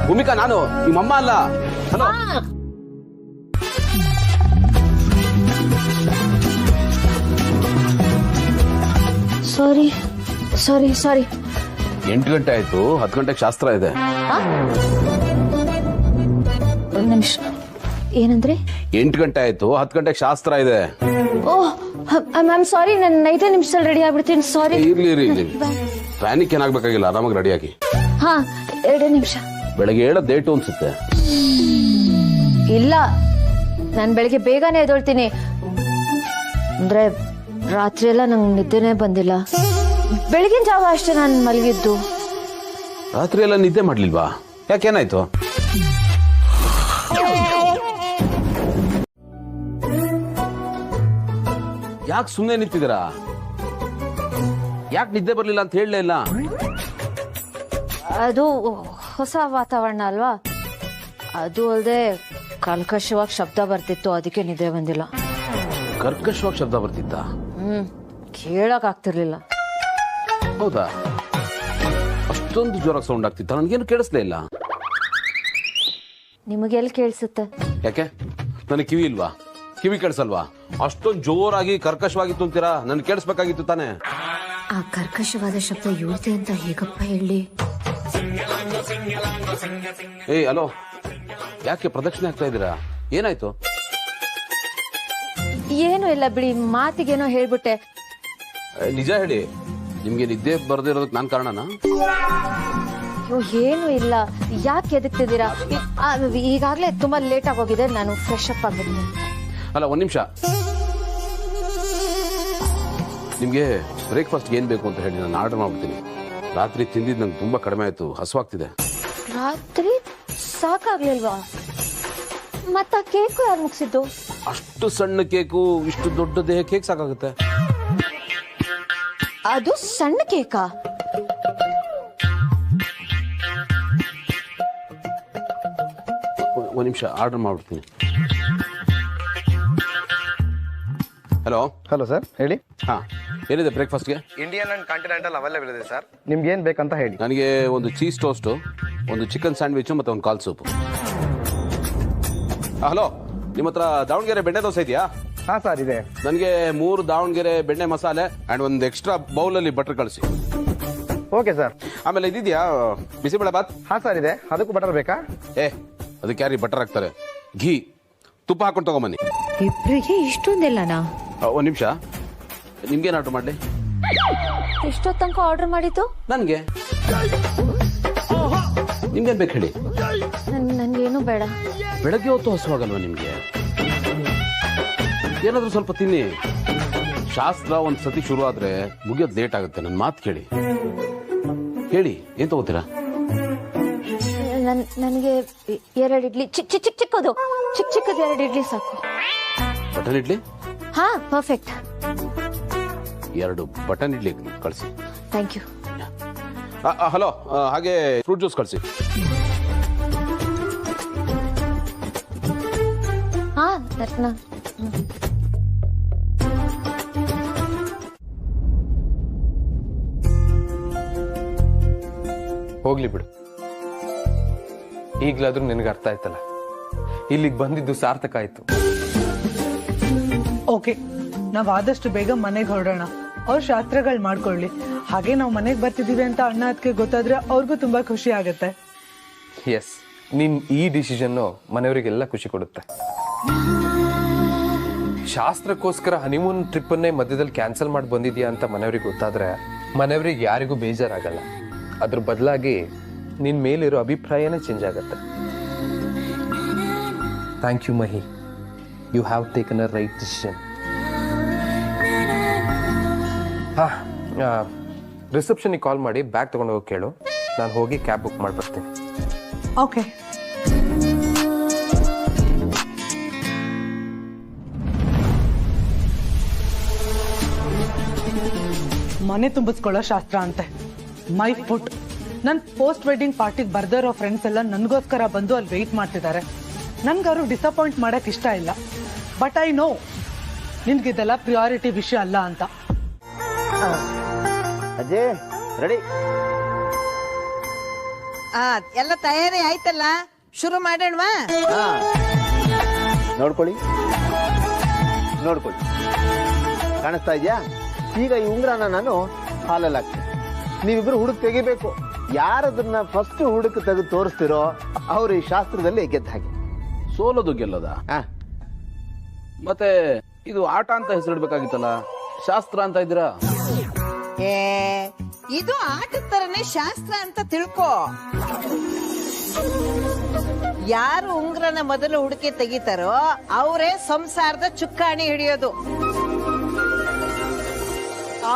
Speaker 4: ಭೂಮಿಕಾ ನಾನು, ನಿಮ್ಮಮ್ಮ ಅಲ್ಲ. ಹಲೋ.
Speaker 8: ಸಾರಿ ಸಾರಿ ಸಾರಿ.
Speaker 4: 8 ಗಂಟೆ ಆಯ್ತು, 10 ಗಂಟೆಗೆ ಶಾಸ್ತ್ರ ಇದೆ.
Speaker 8: ಒಂದು ನಿಮಿಷ, ಏನಂದ್ರೆ?
Speaker 4: 8 ಗಂಟೆ ಆಯ್ತು, 10 ಗಂಟೆಗೆ ಶಾಸ್ತ್ರ ಇದೆ.
Speaker 8: ಓಹ್ ಮ್ಯಾಮ್ ಸಾರಿ, ನಾನು 5 ನಿಮಿಷದಲ್ಲಿ ರೆಡಿ ಆಗ್ಬಿಡ್ತೀನಿ. ಸಾರಿ.
Speaker 4: ಇರ್ಲಿ ಇರ್ಲಿ ಇರ್ಲಿ, ಪ್ಯಾನಿಕ್ ಏನಾಗಬೇಕಾಗಿಲ್ಲ, ಆರಾಮಾಗಿ ರೆಡಿ ಆಗಿ.
Speaker 8: ಹಾ 2 ನಿಮಿಷ.
Speaker 4: ಬೆಳಗ್ಗೆ 7 ಡೇಟು ಅನ್ಸುತ್ತೆ.
Speaker 8: ಇಲ್ಲ, ನಾನು ಬೆಳಿಗ್ಗೆ ಬೇಗನೆ ಎದ್ದೊಳ್ತೀನಿ. ಅಂದ್ರೆ ರಾತ್ರಿ ಎಲ್ಲ ನಂಗೆ ನಿದ್ದೆನೇ ಬಂದಿಲ್ಲ. ಬೆಳಗಿನ ಜಾವ ಅಷ್ಟೇ ನಾನು ಮಲಗಿದ್ದು.
Speaker 4: ರಾತ್ರಿ ಎಲ್ಲ ನಿದ್ದೆ ಮಾಡ್ಲಿಲ್ವಾ? ಯಾಕೇನಾಯ್ತು? ಯಾಕೆ ಸುಮ್ಮನೆ ನಿಂತಿದ್ದೀರಾ? ಯಾಕೆ ನಿದ್ದೆ ಬರ್ಲಿಲ್ಲ ಅಂತ ಹೇಳಲೇ ಇಲ್ಲ?
Speaker 8: ಅದು ಹೊಸ ವಾತಾವರಣ ಅಲ್ವಾ, ಅದು ಅಲ್ಲದೆ ಕರ್ಕಶವಾಗಿ ಶಬ್ದ ಬರ್ತಿತ್ತು, ಅದಕ್ಕೆ ನಿದ್ದೆ ಬಂದಿಲ್ಲ.
Speaker 4: ಕರ್ಕಶವಾಗಿ ಶಬ್ದ ಬರ್ತಿತ್ತ?
Speaker 8: ಕೇಳಕ್ ಆಗ್ತಿರ್ಲಿಲ್ಲ.
Speaker 4: ಹೌದಾ? ಅಷ್ಟೊಂದು ಜೋರಾಗಿ ಸೌಂಡ್ ಆಗ್ತಿತ್ತ? ನನ್ಗೇನು ಕೇಳಿಸ್ಲೇ ಇಲ್ಲ.
Speaker 8: ನಿಮಗೆಲ್ಲಿ ಕೇಳಿಸುತ್ತೆ?
Speaker 4: ಯಾಕೆ, ನನಗೆ ಕಿವಿ ಇಲ್ವಾ? ಕಿವಿ ಕೇಳಿಸಲ್ವಾ? ಅಷ್ಟೊಂದು ಜೋರಾಗಿ ಕರ್ಕಶವಾಗಿತ್ತು ಅಂತೀರಾ? ನನ್ ಕೇಳಿಸ್ಬೇಕಾಗಿತ್ತು ತಾನೆ.
Speaker 8: ಆ ಕರ್ಕಶವಾದ ಶಬ್ದ ಇವ್ರದೆ ಅಂತ ಹೇಗಪ್ಪ ಹೇಳಿ?
Speaker 4: ಏಯ್ ಹಲೋ, ಯಾಕೆ ಪ್ರದಕ್ಷಿಣೆ ಆಗ್ತಾ ಇದ್ದೀರಾ? ಏನಾಯ್ತು?
Speaker 8: ಏನು ಇಲ್ಲ ಬಿಡಿ, ಮಾತಿಗೇನೋ ಹೇಳ್ಬಿಟ್ಟೆ.
Speaker 4: ನಿಜ ಹೇಳಿ, ನಿಮ್ಗೆ ನಿದ್ದೆ ಬರ್ದಿರೋದಕ್ಕೆ ನಾನ್ ಕಾರಣನಾ?
Speaker 8: ಏನು ಇಲ್ಲ, ಯಾಕೆ ಎದಕ್ತಿದ್ದೀರಾ? ಈಗಾಗಲೇ ತುಂಬಾ ಲೇಟ್ ಆಗೋಗಿದೆ, ನಾನು ಫ್ರೆಶ್ ಅಪ್ ಆಗ್ಬಿಡ್ತೀನಿ.
Speaker 4: ಅಲ್ಲ, ಒಂದ್ ನಿಮಿಷ. ನಿಮ್ಗೆ ಬ್ರೇಕ್ಫಾಸ್ಟ್ ಏನ್ ಬೇಕು ಅಂತ ಹೇಳಿ ನಾನು ಆರ್ಡರ್ ಮಾಡ್ಬಿಡ್ತೀನಿ. ರಾತ್ರಿ ತಿಂದಿದ್ದು ನಂಗೆ ತುಂಬಾ ಕಡಿಮೆ ಆಯ್ತು, ಹಸುವಾಗ್ತಿದೆ.
Speaker 8: ರಾತ್ರಿ ಸಾಕಾಗ್ಲಿಲ್ವಾ? ಮತ್ತ ಕೇಕು ಯಾರು ಮುಗಿಸಿದ್ದು?
Speaker 4: ಅಷ್ಟು ಸಣ್ಣ ಕೇಕು ಇಷ್ಟು ದೊಡ್ಡ ದೇಹ ಕೇಕ್ ಸಾಕಾಗುತ್ತೆ?
Speaker 8: ಅದು ಸಣ್ಣ ಕೇಕಾ?
Speaker 4: ಒಂದ್ ನಿಮಿಷ, ಆರ್ಡರ್ ಮಾಡ್ಬಿಡ್ತೀನಿ. ಹಲೋ
Speaker 13: ಹಲೋ ಸರ್, ಹೇಳಿ.
Speaker 4: ಹಾ, ಏನಿದೆ ಬ್ರೇಕ್ಫಾಸ್ಟ್ಗೆ?
Speaker 13: ಇಂಡಿಯನ್ ಅಂಡ್ ಕಾಂಟಿನೆಂಟಲ್ ಅವೈಲೇಬಲ್ ಇದೆ ಸರ್. ನಿಮ್ಗೆ ಏನ್ ಬೇಕಂತ ಹೇಳಿ.
Speaker 4: ನನಗೆ ಒಂದು ಚೀಸ್ ಟೋಸ್ಟ್, ಒಂದು ಚಿಕನ್ ಸ್ಯಾಂಡ್ವಿಚ್ ಮತ್ತೆ ಒಂದು ಕಾಲ್ ಸೂಪ್. ಹಲೋ, ನಿಮ್ಮ ಹತ್ರ ದಾವಣಗೆರೆ ಬೆಣ್ಣೆ ದೋಸೆ ಇದೆಯಾ?
Speaker 13: ಹಾ ಸರ್, ಇದೆ.
Speaker 4: ನನಗೆ 3 ದಾವಣಗೆರೆ ಬೆಣ್ಣೆ ಮಸಾಲೆ ಅಂಡ್ ಒಂದು ಎಕ್ಸ್ಟ್ರಾ ಬೌಲಲ್ಲಿ ಬಟರ್ ಕಳಿಸಿ.
Speaker 13: Okay sir.
Speaker 4: ಆಮೇಲೆ ಇದಿದೆಯಾ ಬಿಸಿಬೇಳೆ ಬಾತ್?
Speaker 13: ಹಾ ಸರ್, ಇದೆ. ಅದಕ್ಕೂ ಬಟರ್ ಬೇಕಾ?
Speaker 4: ಅದಕ್ಕೆ ಯಾರಿ ಬಟರ್ ಹಾಕ್ತಾರೆ? ಘೀ, ತುಪ್ಪ ಹಾಕೊಂಡು ತಗೊಂಬನ್ನಿ.
Speaker 8: ಇಬ್ಬರಿಗೆ ಇಷ್ಟೊಂದೆಲ್ಲನಾ?
Speaker 4: ಒಂದ್ ನಿಮಿಷ, ನಿಮ್ಗೇನು ಆರ್ಡರ್ ಮಾಡಲಿ?
Speaker 8: ಎಷ್ಟೊತ್ತು ತನಕ ಆರ್ಡರ್ ಮಾಡಿದ್ದು?
Speaker 4: ನನಗೆ. ನಿಮ್ಗೇನ್ ಬೇಕು ಹೇಳಿ?
Speaker 8: ನನ್ಗೇನು ಬೇಡ.
Speaker 4: ಬೆಳಗ್ಗೆ ಹೊತ್ತು ಹಸುವಾಗಲ್ವಾ ನಿಮ್ಗೆ? ಏನಾದ್ರೂ ಸ್ವಲ್ಪ ತಿನ್ನಿ. ಶಾಸ್ತ್ರ ಒಂದ್ ಸತಿ ಶುರು ಆದ್ರೆ ಮುಗಿಯೋದು ಲೇಟ್ ಆಗುತ್ತೆ. ನನ್ನ ಮಾತು ಕೇಳಿ. ಹೇಳಿ, ಏನ್ ತಗೋತೀರಾ?
Speaker 8: ನನಗೆ 2 ಇಡ್ಲಿ, ಚಿಕ್ಕದು, ಚಿಕ್ಕದು 2 ಇಡ್ಲಿ ಸಾಕು.
Speaker 4: ಬಟನ್ ಇಡ್ಲಿ?
Speaker 8: ಹಾ, ಪರ್ಫೆಕ್ಟ್.
Speaker 4: 2 ಬಟನ್ ಇಡ್ಲಿ ಕಳಿಸಿ.
Speaker 8: Thank you.
Speaker 4: ಹಲೋ, ಹಾಗೆ ಫ್ರೂಟ್ ಜ್ಯೂಸ್ ಕಳಿಸಿ.
Speaker 8: ಹಾ, ದರ್ಶನ.
Speaker 14: ಹೋಗ್ಲಿ ಬಿಡು, ಈಗ್ಲಾದ್ರೂ ನಿನಗೆ ಅರ್ಥ ಆಯ್ತಲ್ಲ, ಇಲ್ಲಿಗೆ ಬಂದಿದ್ದು ಸಾರ್ಥಕ ಆಯ್ತು.
Speaker 9: ಓಕೆ, ನಾವ್ ಆದಷ್ಟು ಬೇಗ ಮನೆಗೆ ಹೊರಡೋಣ. ಅವ್ರ ಶಾಸ್ತ್ರಗಳು ಮಾಡ್ಕೊಳ್ಳಿ. ಹಾಗೆ ನಾವು ಮನೆಗೆ ಬರ್ತಿದೀವಿ ಅಂತ ಅಣ್ಣ ಅದಕ್ಕೆ ಗೊತ್ತಾದ್ರೆ ಅವ್ರಿಗೂ ತುಂಬಾ ಖುಷಿ ಆಗುತ್ತೆ.
Speaker 14: ಎಸ್, ನಿನ್ ಈ ಡಿಸಿಷನ್ನು ಮನೆಯವರಿಗೆಲ್ಲ ಖುಷಿ ಕೊಡುತ್ತೆ. ಶಾಸ್ತ್ರಕ್ಕೋಸ್ಕರ ಹನಿಮೂನ್ ಟ್ರಿಪ್ ಅನ್ನೇ ಮಧ್ಯದಲ್ಲಿ ಕ್ಯಾನ್ಸಲ್ ಮಾಡಿ ಬಂದಿದ್ಯಾ ಅಂತ ಮನೆಯವ್ರಿಗೆ ಗೊತ್ತಾದ್ರೆ ಮನೆಯವ್ರಿಗೆ ಯಾರಿಗೂ ಬೇಜಾರಾಗಲ್ಲ. ಅದ್ರ ಬದಲಾಗಿ ನಿನ್ ಮೇಲಿರೋ ಅಭಿಪ್ರಾಯನೇ ಚೇಂಜ್ ಆಗತ್ತೆ. Thank you Mahi, you have taken a right decision. ಹಾ, ರಿಸೆಪ್ಷನಿಗೆ ಕಾಲ್ ಮಾಡಿ ಬ್ಯಾಗ್ ತಗೊಂಡು ಹೋಗಿ ಕೇಳು. ನಾನು ಹೋಗಿ ಕ್ಯಾಬ್ ಬುಕ್ ಮಾಡಿ ಬರ್ತೀನಿ.
Speaker 9: ಓಕೆ. ಮನೆ ತುಂಬಿಸ್ಕೊಳ್ಳೋ ಶಾಸ್ತ್ರ ಅಂತೆ. My foot. ನನ್ ಪೋಸ್ಟ್ ವೆಡ್ಡಿಂಗ್ ಪಾರ್ಟಿಗೆ ಬರ್ದಿರೋ ಫ್ರೆಂಡ್ಸ್ ಎಲ್ಲ ನನ್ಗೋಸ್ಕರ ಬಂದು ಅಲ್ಲಿ ವೆಯ್ಟ್ ಮಾಡ್ತಿದ್ದಾರೆ. ನನ್ಗಾರು ಡಿಸಪಾಯಿಂಟ್ ಮಾಡಕ್ ಇಷ್ಟ ಇಲ್ಲ. ಬಟ್ ಐ ನೋ ನಿನ್ಗಿದೆಲ್ಲ ಪ್ರಿಯಾರಿಟಿ ವಿಷಯ ಅಲ್ಲ ಅಂತ.
Speaker 2: ಅಜಯ್, ರೆಡಿ?
Speaker 15: ಎಲ್ಲ ತಯಾರಿ ಆಯ್ತಲ್ಲ, ಶುರು ಮಾಡೋಣವಾ?
Speaker 2: ನೋಡ್ಕೊಳ್ಳಿ, ಕಾಣಿಸ್ತಾ ಇದೆಯಾ? ಈಗ ಈ ಉಂಗ್ರನ ನಾನು ಹಾಲಲ್ಲಿ ಹಾಕ್ತೀನಿ. ನೀವಿಬ್ರು ಹುಡುಕ್ ತೆಗಿಬೇಕು. ಯಾರದನ್ನ ಫಸ್ಟ್ ಹುಡುಕ್ ತೆಗೆದು ತೋರಿಸ್ತಿರೋ ಅವ್ರು ಈ ಶಾಸ್ತ್ರದಲ್ಲಿ ಗೆದ್ದ ಹಾಗೆ.
Speaker 4: ಸೋಲೋದು ಗೆಲ್ಲೋದ? ಮತ್ತೆ ಇದು ಆಟ ಅಂತ ಹೆಸರಿಡ್ಬೇಕಾಗಿತ್ತಲ್ಲ, ಶಾಸ್ತ್ರ ಅಂತ ಇದ್ದೀರಾ?
Speaker 15: ಇದು ಆಟದ ತರನೇ ಶಾಸ್ತ್ರ ಅಂತ ತಿಳ್ಕೊ. ಯಾರು ಉಂಗ್ರನ ಮೊದಲು ಹುಡುಕಿ ತೆಗಿತಾರೋ ಅವರೇ ಸಂಸಾರದ ಚುಕ್ಕಾಣಿ ಹಿಡಿಯೋದು,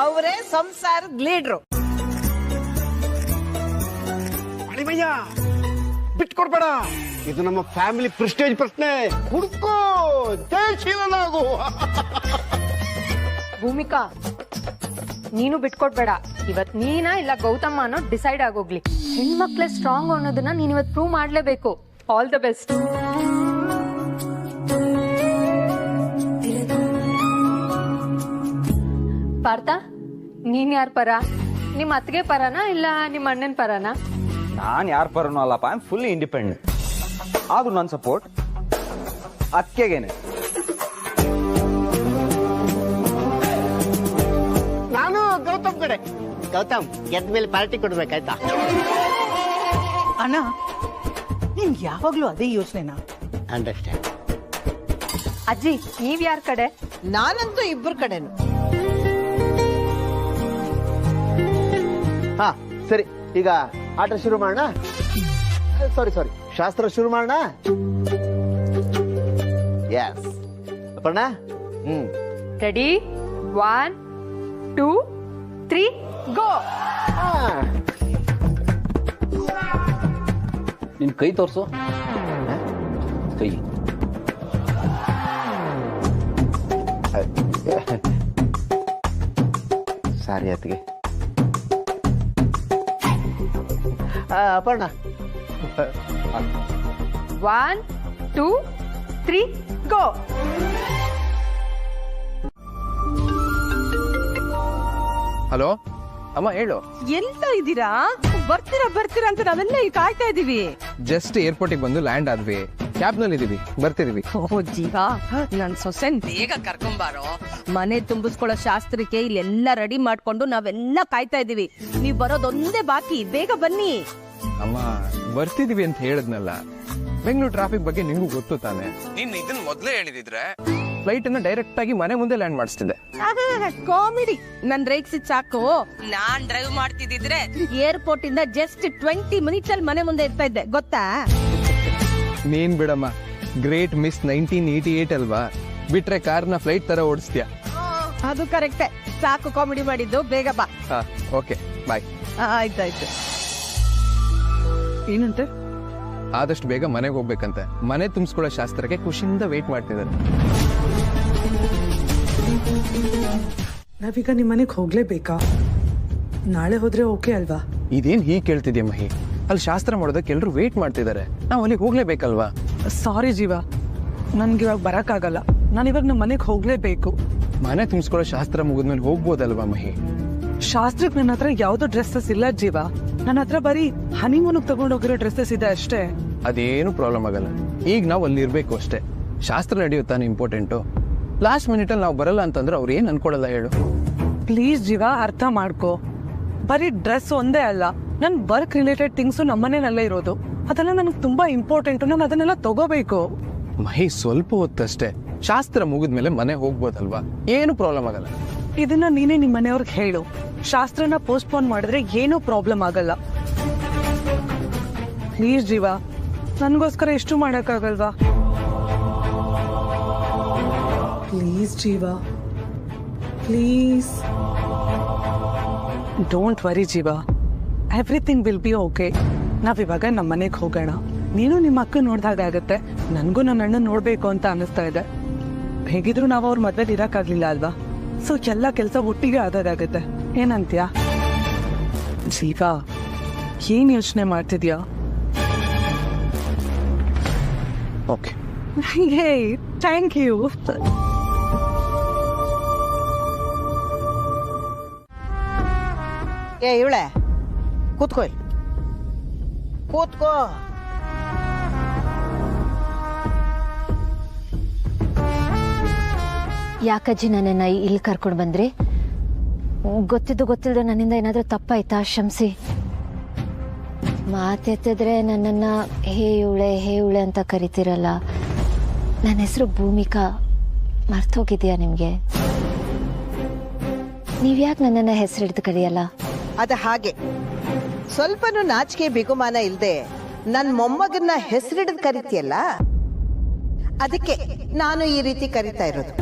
Speaker 15: ಅವರೇ ಸಂಸಾರದ ಲೀಡ್ರು.
Speaker 6: ಬಿಟ್ಕೊಡ್ಬೇಡ, ಇದು ನಮ್ಮ ಫ್ಯಾಮಿಲಿ ಪ್ರೆಸ್ಟೇಜ್ ಪ್ರಶ್ನೆ. ಹುಡುಕೋ, ಜಯಶೀಲನಾಗು.
Speaker 12: ಭೂಮಿಕಾ, ನೀನು ಬಿಟ್ಕೊಡ್ಬೇಡ. ಇವತ್ ನೀನಾ ಇಲ್ಲ ಗೌತಮ್ಮ ಅನ್ನೋ ಡಿಸೈಡ್ ಆಗೋಗ್ಲಿ. ಹೆಣ್ಮಕ್ಳೇ ಸ್ಟ್ರಾಂಗ್ ಅನ್ನೋದನ್ನ ನೀನ್ ಇವತ್ ಪ್ರೂವ್ ಮಾಡ್ಲೇಬೇಕು. All the best. ಪಾರ್ಥ, ನೀನ್ ಯಾರ ಪರ? ನಿಮ್ ಅತ್ತಿಗೆ ಪರನಾ ಇಲ್ಲ ನಿಮ್ ಅಣ್ಣನ ಪರನಾ?
Speaker 3: ನಾನ್ ಯಾರ ಪರನೂ ಅಲ್ಲಪ್ಪ. I am fully independent. ಆದ್ರೂ ನನ್ನ ಸಪೋರ್ಟ್ ಅಕ್ಕೆಗೇನೆ.
Speaker 2: ಗೌತಮ್ ಗೆದ್ದ ಮೇಲೆ ಪಾರ್ಟಿ ಕೊಡ್ಬೇಕಾಯ್ತಾ?
Speaker 5: ಅಣ್ಣ ನಿಮ್ಗೆ ಯಾವಾಗ್ಲೂ ಅದೇ ಯೋಚನೆನಾ?
Speaker 2: ಅಂಡರ್ಸ್ಟ್ಯಾಂಡ್.
Speaker 12: ಅಜ್ಜಿ ನೀವ್ ಯಾರ ಕಡೆ?
Speaker 15: ನಾನಂತೂ ಇಬ್ಬರ ಕಡೆನು.
Speaker 2: ಹಾ ಸರಿ, ಈಗ ಆಟ ಶುರು ಮಾಡೋಣ. ಸಾರಿ ಶಾಸ್ತ್ರ ಶುರು ಮಾಡೋಣ. ಎಸ್ ಅಪ್ಪಣ್ಣ.
Speaker 12: ರೆಡಿ 1 2 3 ಗೋ.
Speaker 4: ನಿನ್ ಕೈ ತೋರ್ಸು. ಕೈ
Speaker 2: ಸಾರಿ ಅತ್ತಿಗೆ. ಅಪ್ಪಣ್ಣ.
Speaker 12: 1 2 3 ಗೋ.
Speaker 14: ಹಲೋ ಅಮ್ಮ, ಹೇಳು.
Speaker 15: ಎಂತ ಇದ್ದೀರಾ? ಬರ್ತೀರಾ ಅಂತ ನಾವೆಲ್ಲ ಈಗ ಕಾಯ್ತಾ ಇದೀವಿ.
Speaker 14: ಜಸ್ಟ್ ಏರ್ಪೋರ್ಟಿಗೆ ಬಂದು ಲ್ಯಾಂಡ್ ಆದ್ವಿ. ಕ್ಯಾಬ್ನಲ್ಲಿ ಇದೀವಿ, ಬರ್ತಿದೀವಿ.
Speaker 15: ಓ ಜೀವ, ನನ್ ಸೊಸೆನ್ ಬೇಗ ಕರ್ಕೊಂಬಾರೋ. ಮನೆ ತುಂಬಿಸ್ಕೊಳ್ಳೋ ಶಾಸ್ತ್ರಕ್ಕೆ ಇಲ್ಲೆಲ್ಲ ರೆಡಿ ಮಾಡ್ಕೊಂಡು ನಾವೆಲ್ಲ ಕಾಯ್ತಾ ಇದೀವಿ. ನೀವ್ ಬರೋದೊಂದೇ ಬಾಕಿ, ಬೇಗ ಬನ್ನಿ.
Speaker 14: ಅಮ್ಮ ಬರ್ತಿದೀವಿ ಅಂತ ಹೇಳಿದ್ನಲ್ಲ. ಬೆಂಗಳೂರು ಟ್ರಾಫಿಕ್ ಬಗ್ಗೆ ನಿಂಗೂ ಗೊತ್ತು ತಾನೆ. ನೀನ್ ಇದನ್ನ ಮೊದ್ಲೇ ಹೇಳಿದಿದ್ರೆ ಫ್ಲೈಟ್ ಅನ್ನ ಡೈರೆಕ್ಟ್ ಆಗಿ ಮನೆ ಮುಂದೆ ಲ್ಯಾಂಡ್ ಮಾಡಿಸ್ತಿದ್ದೆ.
Speaker 15: ಕಾಮಿಡಿ. ನನ್ ರೇಗ್ಸಿದ್ ಸಾಕು. ನಾನ್ ಡ್ರೈವ್ ಮಾಡ್ತಿದ್ರೆ ಏರ್ಪೋರ್ಟ್ ಇಂದ ಜಸ್ಟ್ 20 ಮಿನಿಟ್ಸ್ ಅಲ್ಲಿ ಮನೆ ಮುಂದೆ ಇರ್ತಾ ಇದ್ದೆ, ಗೊತ್ತಾ?
Speaker 14: ನೀನ್ ಬಿಡಮ್ಮ, ಗ್ರೇಟ್ ಮಿಸ್ 1988 ಅಲ್ವಾ? ಬಿಟ್ರೆ ಕಾರ್ನ ಫ್ಲೈಟ್ ತರ ಓಡಿಸ್ತೀಯ.
Speaker 15: ಅದು ಕರೆಕ್ಟೇ. ಸಾಕು ಕಾಮಿಡಿ ಮಾಡಿದ್ದು, ಬೇಗ ಬಾ.
Speaker 14: Okay bye.
Speaker 15: ಆಯ್ತಾಯ್ತು.
Speaker 5: ಏನಂತೆ?
Speaker 14: ಆದಷ್ಟು ಬೇಗ ಮನೆಗೆ ಹೋಗ್ಬೇಕಂತೆ. ಮನೆ ತುಂಬಿಸ್ಕೊಳ್ಳೋ ಶಾಸ್ತ್ರಕ್ಕೆ ಖುಷಿಯಿಂದ ವೇಟ್ ಮಾಡ್ತಿದ್ದಾರೆ.
Speaker 9: ನಾವೀಗ ನಿಮ್ಮ ಮನೆಗೆ ಹೋಗ್ಲೇಬೇಕಾ? ನಾಳೆ ಹೋದ್ರೆ ಓಕೆ ಅಲ್ವಾ?
Speaker 14: ಇದೇನ್ ಹೀಗೆ ಕೇಳ್ತಿದ್ಯಾ ಮಹಿ? ಅಲ್ಲಿ ಶಾಸ್ತ್ರ ಮಾಡೋದಕ್ಕೆ ಎಲ್ಲರೂ ವೇಟ್ ಮಾಡ್ತಿದ್ದಾರೆ. ನಾವು ಅಲ್ಲಿಗೆ ಹೋಗ್ಲೇಬೇಕಲ್ವಾ?
Speaker 9: ಸಾರಿ ಜೀವ, ನನ್ಗೆ ಇವಾಗ ಬರಕ್ಕಾಗಲ್ಲ. ನಾನಿವಾಗ ನಮ್ಮ ಮನೆಗೆ ಹೋಗ್ಲೇಬೇಕು.
Speaker 14: ಮನೆ ತುಂಬಿಸ್ಕೊಳ್ಳೋ ಶಾಸ್ತ್ರ ಮುಗಿದ್ಮೇಲೆ ಹೋಗ್ಬೋದಲ್ವಾ ಮಹಿ?
Speaker 9: ಶಾಸ್ತ್ರಕ್ಕೆ ನನ್ನ ಹತ್ರ ಯಾವ್ದೋ ಡ್ರೆಸ್ಸಸ್ ಇಲ್ಲ ಜೀವ. ನನ್ನ ಹತ್ರ ಬರೀ ಹನಿಮೂನಿಗೆ ತಗೊಂಡೋಗಿರೋ ಡ್ರೆಸ್ಸಸ್ ಇದೆ ಅಷ್ಟೇ.
Speaker 14: ಅದೇನು ಪ್ರಾಬ್ಲಮ್ ಆಗಲ್ಲ. ಈಗ ನಾವು ಅಲ್ಲಿ ಇರ್ಬೇಕು ಅಷ್ಟೇ. ಶಾಸ್ತ್ರ ನಡೆಯುತ್ತಾನೆ ಇಂಪಾರ್ಟೆಂಟು. ಲಾಸ್ಟ್ ಮಿನಿಟ್ ಅಲ್ಲಿ ನಾವು ಬರಲ್ಲ ಅಂತಂದ್ರೆ ಅವ್ರು ಏನ್ ಅನ್ಕೊಳಲ್ಲ ಹೇಳು.
Speaker 9: ಪ್ಲೀಸ್ ಜೀವ, ಅರ್ಥ ಮಾಡ್ಕೋ. ಬರೀ ಡ್ರೆಸ್ ಒಂದೇ ಅಲ್ಲ, ನನ್ ವರ್ಕ್ ರಿಲೇಟೆಡ್ ಥಿಂಗ್ಸು ನಮ್ಮನೇನಲ್ಲೇ ಇರೋದು. ಅದೆಲ್ಲ ನನಗೆ ತುಂಬಾ ಇಂಪಾರ್ಟೆಂಟು. ನಾನು ಅದನ್ನೆಲ್ಲ ತಗೋಬೇಕು.
Speaker 14: ಮಹಿ ಸ್ವಲ್ಪ ಹೊತ್ತಷ್ಟೇ. ಶಾಸ್ತ್ರ ಮುಗಿದ್ಮೇಲೆ ಮನೆ ಹೋಗ್ಬೋದಲ್ವಾ? ಏನು ಪ್ರಾಬ್ಲಮ್ ಆಗಲ್ಲ.
Speaker 9: ಇದನ್ನ ನೀನೇ ನಿಮ್ಮ ಮನೆಯವ್ರಿಗೆ ಹೇಳು. ಶಾಸ್ತ್ರನ ಪೋಸ್ಟ್ಪೋನ್ ಮಾಡಿದ್ರೆ ಏನೂ ಪ್ರಾಬ್ಲಮ್ ಆಗಲ್ಲ. ಪ್ಲೀಸ್ ಜೀವ, ನನ್ಗೋಸ್ಕರ ಎಷ್ಟು ಮಾಡಕ್ಕಾಗಲ್ವಾ? ಪ್ಲೀಸ್ ಜೀವ, ಪ್ಲೀಸ್. ಡೋಂಟ್ ವರಿ ಜೀವ, ಎವ್ರಿಥಿಂಗ್ ವಿಲ್ ಬಿ ಓಕೆ. ನಾವಿವಾಗ ನಮ್ಮ ಮನೆಗೆ ಹೋಗೋಣ. ನೀನು ನಿಮ್ಮ ಅಕ್ಕ ನೋಡ್ದಾಗ ಆಗತ್ತೆ. ನನಗೂ ನನ್ನ ಅಣ್ಣ ನೋಡ್ಬೇಕು ಅಂತ ಅನಿಸ್ತಾ ಇದೆ. ಹೇಗಿದ್ರು ನಾವು ಅವ್ರ ಮದ್ವೆಲಿ ಇರಕ್ಕಾಗ್ಲಿಲ್ಲ ಅಲ್ವಾ? ಸೊ ಎಲ್ಲ ಕೆಲಸ ಒಟ್ಟಿಗೆ ಆದಾಗತ್ತೆ. ಏನಂತ್ಯಾ ಜೀವ? ಏನ್ ಯೋಚನೆ ಮಾಡ್ತಿದ್ಯಾ?
Speaker 14: ಓಕೆ.
Speaker 9: ಹೇ, ಥ್ಯಾಂಕ್ ಯು.
Speaker 15: ಏ ಇವಳೆ, ಕೂತ್ಕೋ. ಕೂತ್ಕೋ.
Speaker 8: ಯಾಕಜ್ಜಿ ನನ್ನನ್ನ ಇಲ್ಲಿ ಕರ್ಕೊಂಡು ಬಂದ್ರಿ? ಗೊತ್ತಿಲ್ಲದೆ ನನ್ನಿಂದ ಏನಾದ್ರೂ ತಪ್ಪಾಯ್ತಾ? ಕ್ಷಮಿಸಿ. ಮಾತೆತ್ತಿದ್ರೆ ನನ್ನನ್ನ ಹೇ ಇವಳೆ ಅಂತ ಕರಿತಿರಲ್ಲ. ನನ್ನ ಹೆಸರು ಭೂಮಿಕಾ. ಮರ್ತೋಗಿದ್ಯಾ ನಿಮ್ಗೆ? ನೀವ್ಯಾಕೆ ನನ್ನನ್ನ ಹೆಸರಿಡ್ದು ಕರೆಯಲ್ಲ?
Speaker 15: ಅದ ಹಾಗೆ ಸ್ವಲ್ಪನೂ ನಾಚಿಕೆ ಬಿಗುಮಾನ ಇಲ್ದೆ ನನ್ ಮೊಮ್ಮಗನ್ನ ಹೆಸರಿಡಿದು ಕರಿತೀಯಲ್ಲ, ಅದಕ್ಕೆ ನಾನು ಈ ರೀತಿ ಕರಿತಾ ಇರೋದು.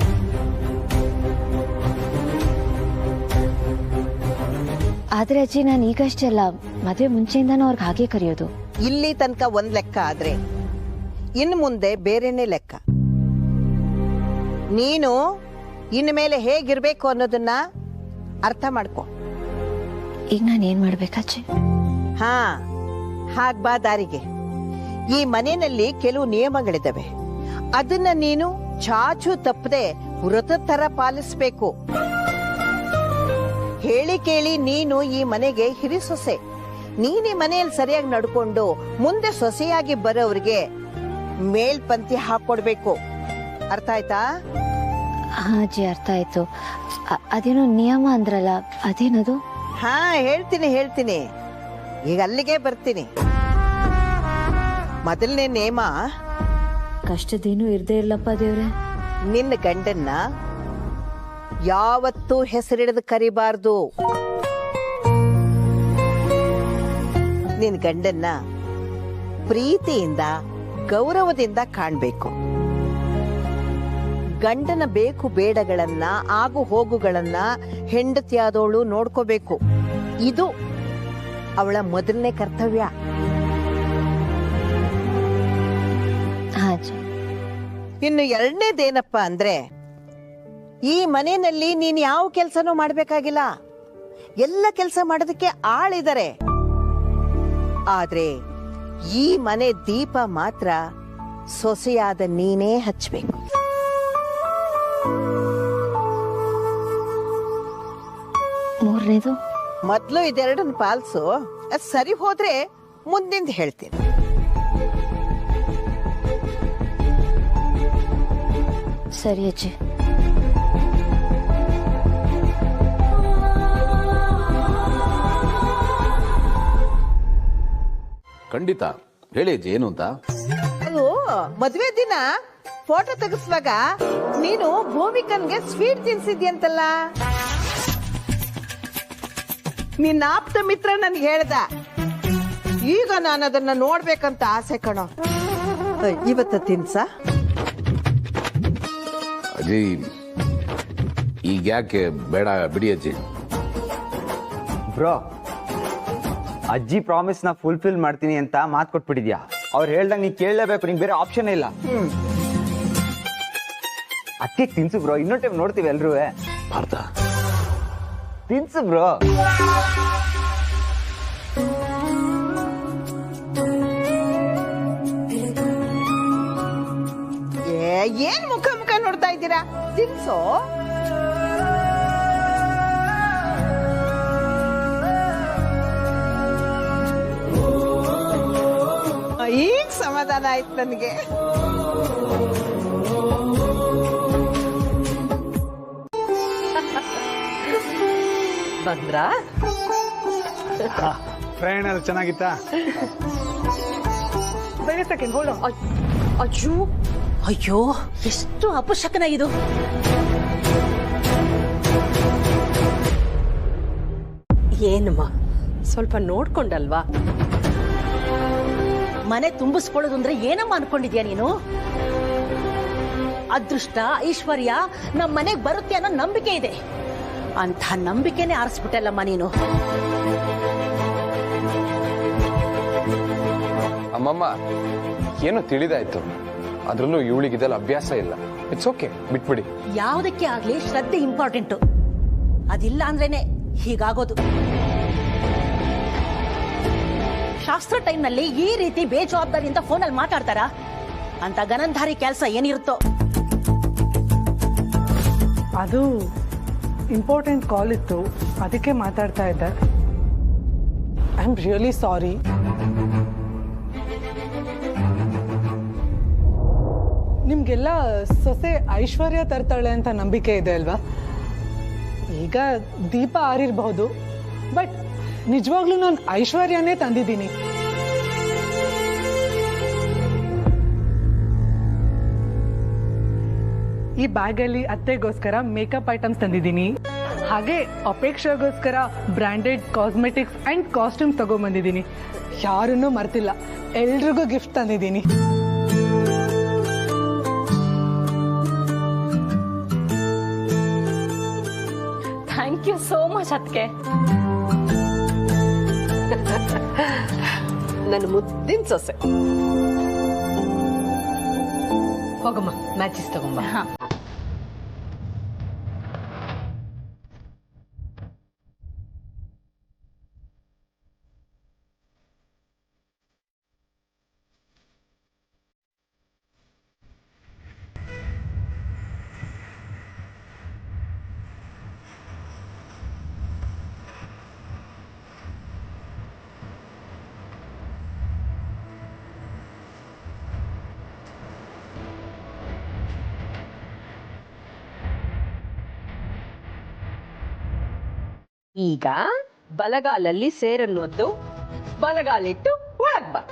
Speaker 8: ಆದ್ರೆ ಅಜ್ಜಿ, ನಾನು ಈಗಷ್ಟೇ ಅಲ್ಲ, ಮದುವೆ ಮುಂಚೆಯಿಂದಾನು ಅವ್ರಿಗೆ ಹಾಗೆ ಕರೆಯೋದು.
Speaker 15: ಇಲ್ಲಿ ತನಕ ಒಂದ್ ಲೆಕ್ಕ ಆದ್ರೆ ಇನ್ನು ಮುಂದೆ ಬೇರೆನೆ ಲೆಕ್ಕ. ನೀನು ಇನ್ನು ಮೇಲೆ ಹೇಗಿರ್ಬೇಕು ಅನ್ನೋದನ್ನ ಅರ್ಥ ಮಾಡ್ಕೊ.
Speaker 8: ಈಗ ನಾನು ಏನ್ ಮಾಡ್ಬೇಕಜ್ಜಿ?
Speaker 15: ಹಾ, ಹಾಗ್ಬಾ ದಾರಿಗೆ. ಈ ಮನೆಯಲ್ಲಿ ಕೆಲವು ನಿಯಮಗಳಿದ್ದಾವೆ. ಅದನ್ನ ನೀನು ಚಾಚು ತಪ್ಪದೆ ವೃತದ ತರ ಪಾಲಿಸ್ಬೇಕು. ಹೇಳಿ ಕೇಳಿ ನೀನು ಈ ಮನೆಗೆ ಹಿರಿ ಸೊಸೆ. ನೀನ್ ಈ ಮನೆಯಲ್ಲಿ ಸರಿಯಾಗಿ ನಡ್ಕೊಂಡು ಮುಂದೆ ಸೊಸೆಯಾಗಿ ಬರೋವ್ರಿಗೆ ಮೇಲ್ಪಂಕ್ತಿ ಹಾಕೊಡ್ಬೇಕು. ಅರ್ಥ ಆಯ್ತಾ?
Speaker 8: ಹಾ ಅಜ್ಜಿ, ಅರ್ಥ ಆಯ್ತು. ಅದೇನೋ ನಿಯಮ ಅಂದ್ರಲ್ಲ, ಅದೇನದು?
Speaker 15: ಹಾ ಹೇಳ್ತೀನಿ ಈಗ ಅಲ್ಲಿಗೆ ಬರ್ತೀನಿ. ಮೊದಲನೇ ನೇಮ
Speaker 8: ಕಷ್ಟದೇನು ಇರ್ದೇ ಇರ್ಲಪ್ಪ ದೇವ್ರೆ.
Speaker 15: ನಿನ್ನ ಗಂಡನ್ನ ಯಾವತ್ತೂ ಹೆಸರಿಡದು ಕರಿಬಾರ್ದು. ನಿನ್ನ ಗಂಡನ್ನ ಪ್ರೀತಿಯಿಂದ ಗೌರವದಿಂದ ಕಾಣ್ಬೇಕು. ಗಂಡನ ಬೇಕು ಬೇಡಗಳನ್ನ ಆಗು ಹೋಗುಗಳನ್ನ ಹೆಂಡತಿಯಾದವಳು ನೋಡ್ಕೋಬೇಕು. ಇದು ಅವಳ ಮೊದಲನೇ ಕರ್ತವ್ಯ. ಇನ್ನು ಎರಡನೇದೇನಪ್ಪ ಅಂದ್ರೆ, ಈ ಮನೆಯಲ್ಲಿ ನೀನ್ ಯಾವ ಕೆಲ್ಸನೂ ಮಾಡ್ಬೇಕಾಗಿಲ್ಲ. ಎಲ್ಲ ಕೆಲಸ ಮಾಡೋದಕ್ಕೆ ಆಳಿದ್ದಾರೆ. ಆದ್ರೆ ಈ ಮನೆ ದೀಪ ಮಾತ್ರ ಸೊಸೆಯಾದ ನೀನೇ ಹಚ್ಬೇಕು.
Speaker 8: ಮೂರನೇದು
Speaker 15: ಮೊದ್ಲು ಇದೆರಡನ್ನ ಪಾಲ್ಸು. ಅದ್ ಸರಿ ಹೋದ್ರೆ ಮುಂದಿಂದ ಹೇಳ್ತೀನಿ.
Speaker 8: ಸರಿ ಅಜ್ಜಿ.
Speaker 4: ಖಂಡಿತ ಹೇಳಿ ಅಜ್ಜಿ, ಏನು ಅಂತ?
Speaker 15: ಅದು ಮದ್ವೆ ದಿನ ಫೋಟೋ ತೆಗಿಸುವಾಗ ನೀನು ಭೂಮಿಕನ್ಗೆ ಸ್ವೀಟ್ ತಿನ್ಸಿದ್ಯಂತಲ್ಲ. ನಿನ್ನ ಆಪ್ತ ಮಿತ್ರ ನನ್ಗೆ ಹೇಳ್ದ. ಈಗ ನಾನು ಅದನ್ನ ನೋಡ್ಬೇಕಂತ ಆಸೆ ಕಣೋ. ಇವತ್ತ ತಿನ್ಸ
Speaker 4: ಅಜ್ಜಿ, ಈಗ ಯಾಕೆ ಬೇಡ, ಬಿಡಿ ಅಜ್ಜಿ.
Speaker 3: ಬ್ರೋ, ಅಜ್ಜಿ ಪ್ರಾಮಿಸ್ ನ ಫುಲ್ಫಿಲ್ ಮಾಡ್ತೀನಿ ಅಂತ ಮಾತು ಕೊಟ್ಬಿಟ್ಟಿದ್ಯಾ. ಅವ್ರು ಹೇಳ್ದಂಗೆ ನೀ ಕೇಳಲೇಬೇಕು, ನಿಂಗೆ ಬೇರೆ ಆಪ್ಷನ್ ಇಲ್ಲ. ಅದಕ್ಕೆ ತಿನ್ಸು ಬ್ರೋ, ಇನ್ನೊಂದು ಟೈಮ್ ನೋಡ್ತೀವಿ ಎಲ್ರೂ.
Speaker 4: ಭಾರತ
Speaker 3: ತಿನ್ಸು ಬ್ರೋ.
Speaker 15: ಏನ್ ಮುಖ ನೋಡ್ತಾ ಇದ್ದೀರಾ? ತಿನ್ಸೋ. ಈಗ ಸಮಾಧಾನ ಆಯ್ತು ನನಗೆ. ಬಂದ್ರಾ?
Speaker 7: ಪ್ರಯಾಣ ಎಲ್ಲ ಚೆನ್ನಾಗಿತ್ತಾ?
Speaker 16: ಅಯ್ಯೋ ಅಯ್ಯೋ, ಎಷ್ಟು ಅಪಶಕನ ಇದು. ಏನಮ್ಮ, ಸ್ವಲ್ಪ ನೋಡ್ಕೊಂಡಲ್ವಾ? ಮನೆ ತುಂಬಿಸ್ಕೊಳ್ಳೋದು ಅಂದ್ರೆ ಏನಮ್ಮ ಅನ್ಕೊಂಡಿದ್ಯಾ ನೀನು? ಅದೃಷ್ಟ ಐಶ್ವರ್ಯ ನಮ್ಮ ಮನೆಗೆ ಬರುತ್ತೆ ಅನ್ನೋ ನಂಬಿಕೆ ಇದೆ. ಅಂಥ ನಂಬಿಕೆನೆ ಆರಿಸ್ಬಿಟ್ಟಲ್ಲಮ್ಮ ನೀನು.
Speaker 14: ಅಮ್ಮಮ್ಮ, ಏನು ತಿಳಿದಾಯ್ತು. ಅದ್ರಲ್ಲೂ ಇವಳಿಗಿದೆಲ್ಲ ಅಭ್ಯಾಸ ಇಲ್ಲ. ಇಟ್ಸ್ ಓಕೆ, ಬಿಟ್ಬಿಡಿ.
Speaker 16: ಯಾವುದಕ್ಕೆ ಆಗ್ಲಿ ಶ್ರದ್ಧೆ ಇಂಪಾರ್ಟೆಂಟು. ಅದಿಲ್ಲ ಅಂದ್ರೇನೆ ಹೀಗಾಗೋದು. ಶಾಸ್ತ್ರ ಟೈಮ್ನಲ್ಲಿ ಈ ರೀತಿ ಬೇಜವಾಬ್ದಾರಿಯಿಂದ ಫೋನಲ್ಲಿ ಮಾತಾಡ್ತಾರ? ಅಂತ ಗನಂಧಾರಿ ಕೆಲಸ ಏನಿರುತ್ತೋ.
Speaker 9: ಅದು ಇಂಪಾರ್ಟೆಂಟ್ ಕಾಲ್ ಇತ್ತು, ಅದಕ್ಕೆ ಮಾತಾಡ್ತಾ ಇದ್ದೆ. I am really sorry. ನಿಮ್ಗೆಲ್ಲ ಸೊಸೆ ಐಶ್ವರ್ಯ ತರ್ತಾಳೆ ಅಂತ ನಂಬಿಕೆ ಇದೆ ಅಲ್ವಾ? ಈಗ ದೀಪ ಆರಿರಬಹುದು, ಬಟ್ ನಿಜವಾಗ್ಲೂ ನಾನು ಐಶ್ವರ್ಯನೇ ತಂದಿದ್ದೀನಿ. ಈ ಬ್ಯಾಗಲ್ಲಿ ಅತ್ತೆಗೋಸ್ಕರ ಮೇಕಪ್ ಐಟಮ್ಸ್ ತಂದಿದ್ದೀನಿ. ಹಾಗೆ ಅಪೇಕ್ಷೆಗೋಸ್ಕರ ಬ್ರ್ಯಾಂಡೆಡ್ ಕಾಸ್ಮೆಟಿಕ್ಸ್ ಅಂಡ್ ಕಾಸ್ಟ್ಯೂಮ್ಸ್ ತಗೊಂಡ್ಬಂದಿದ್ದೀನಿ. ಯಾರನ್ನೂ ಮರ್ತಿಲ್ಲ, ಎಲ್ರಿಗೂ ಗಿಫ್ಟ್ ತಂದಿದ್ದೀನಿ.
Speaker 8: ಥ್ಯಾಂಕ್ ಯು ಸೋ ಮಚ್ ಅದಕ್ಕೆ.
Speaker 16: ನನ್ನ ಮುದ್ದಿನ ಸೊಸೆ. ಹೋಗಮ್ಮ, ಮ್ಯಾಚಿಸ್ ತಗೊಂಬ.
Speaker 12: ಈಗ
Speaker 17: ಬಲಗಾಲಲ್ಲಿ ಸೇರನ್ನು ಒದ್ದು ಬಲಗಾಲಿಟ್ಟು ಒಳಗ್ ಬಾ.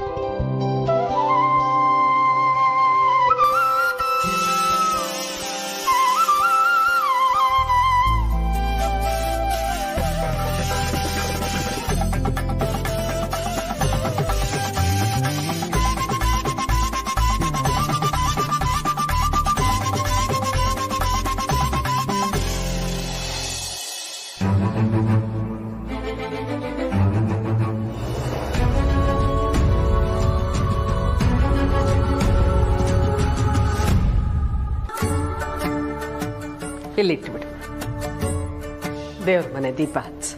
Speaker 17: ಇಲ್ಲಿಟ್ಬಿಡು. ದೇವ್ರ ಮನೆ ದೀಪ ಹಚ್ಚ.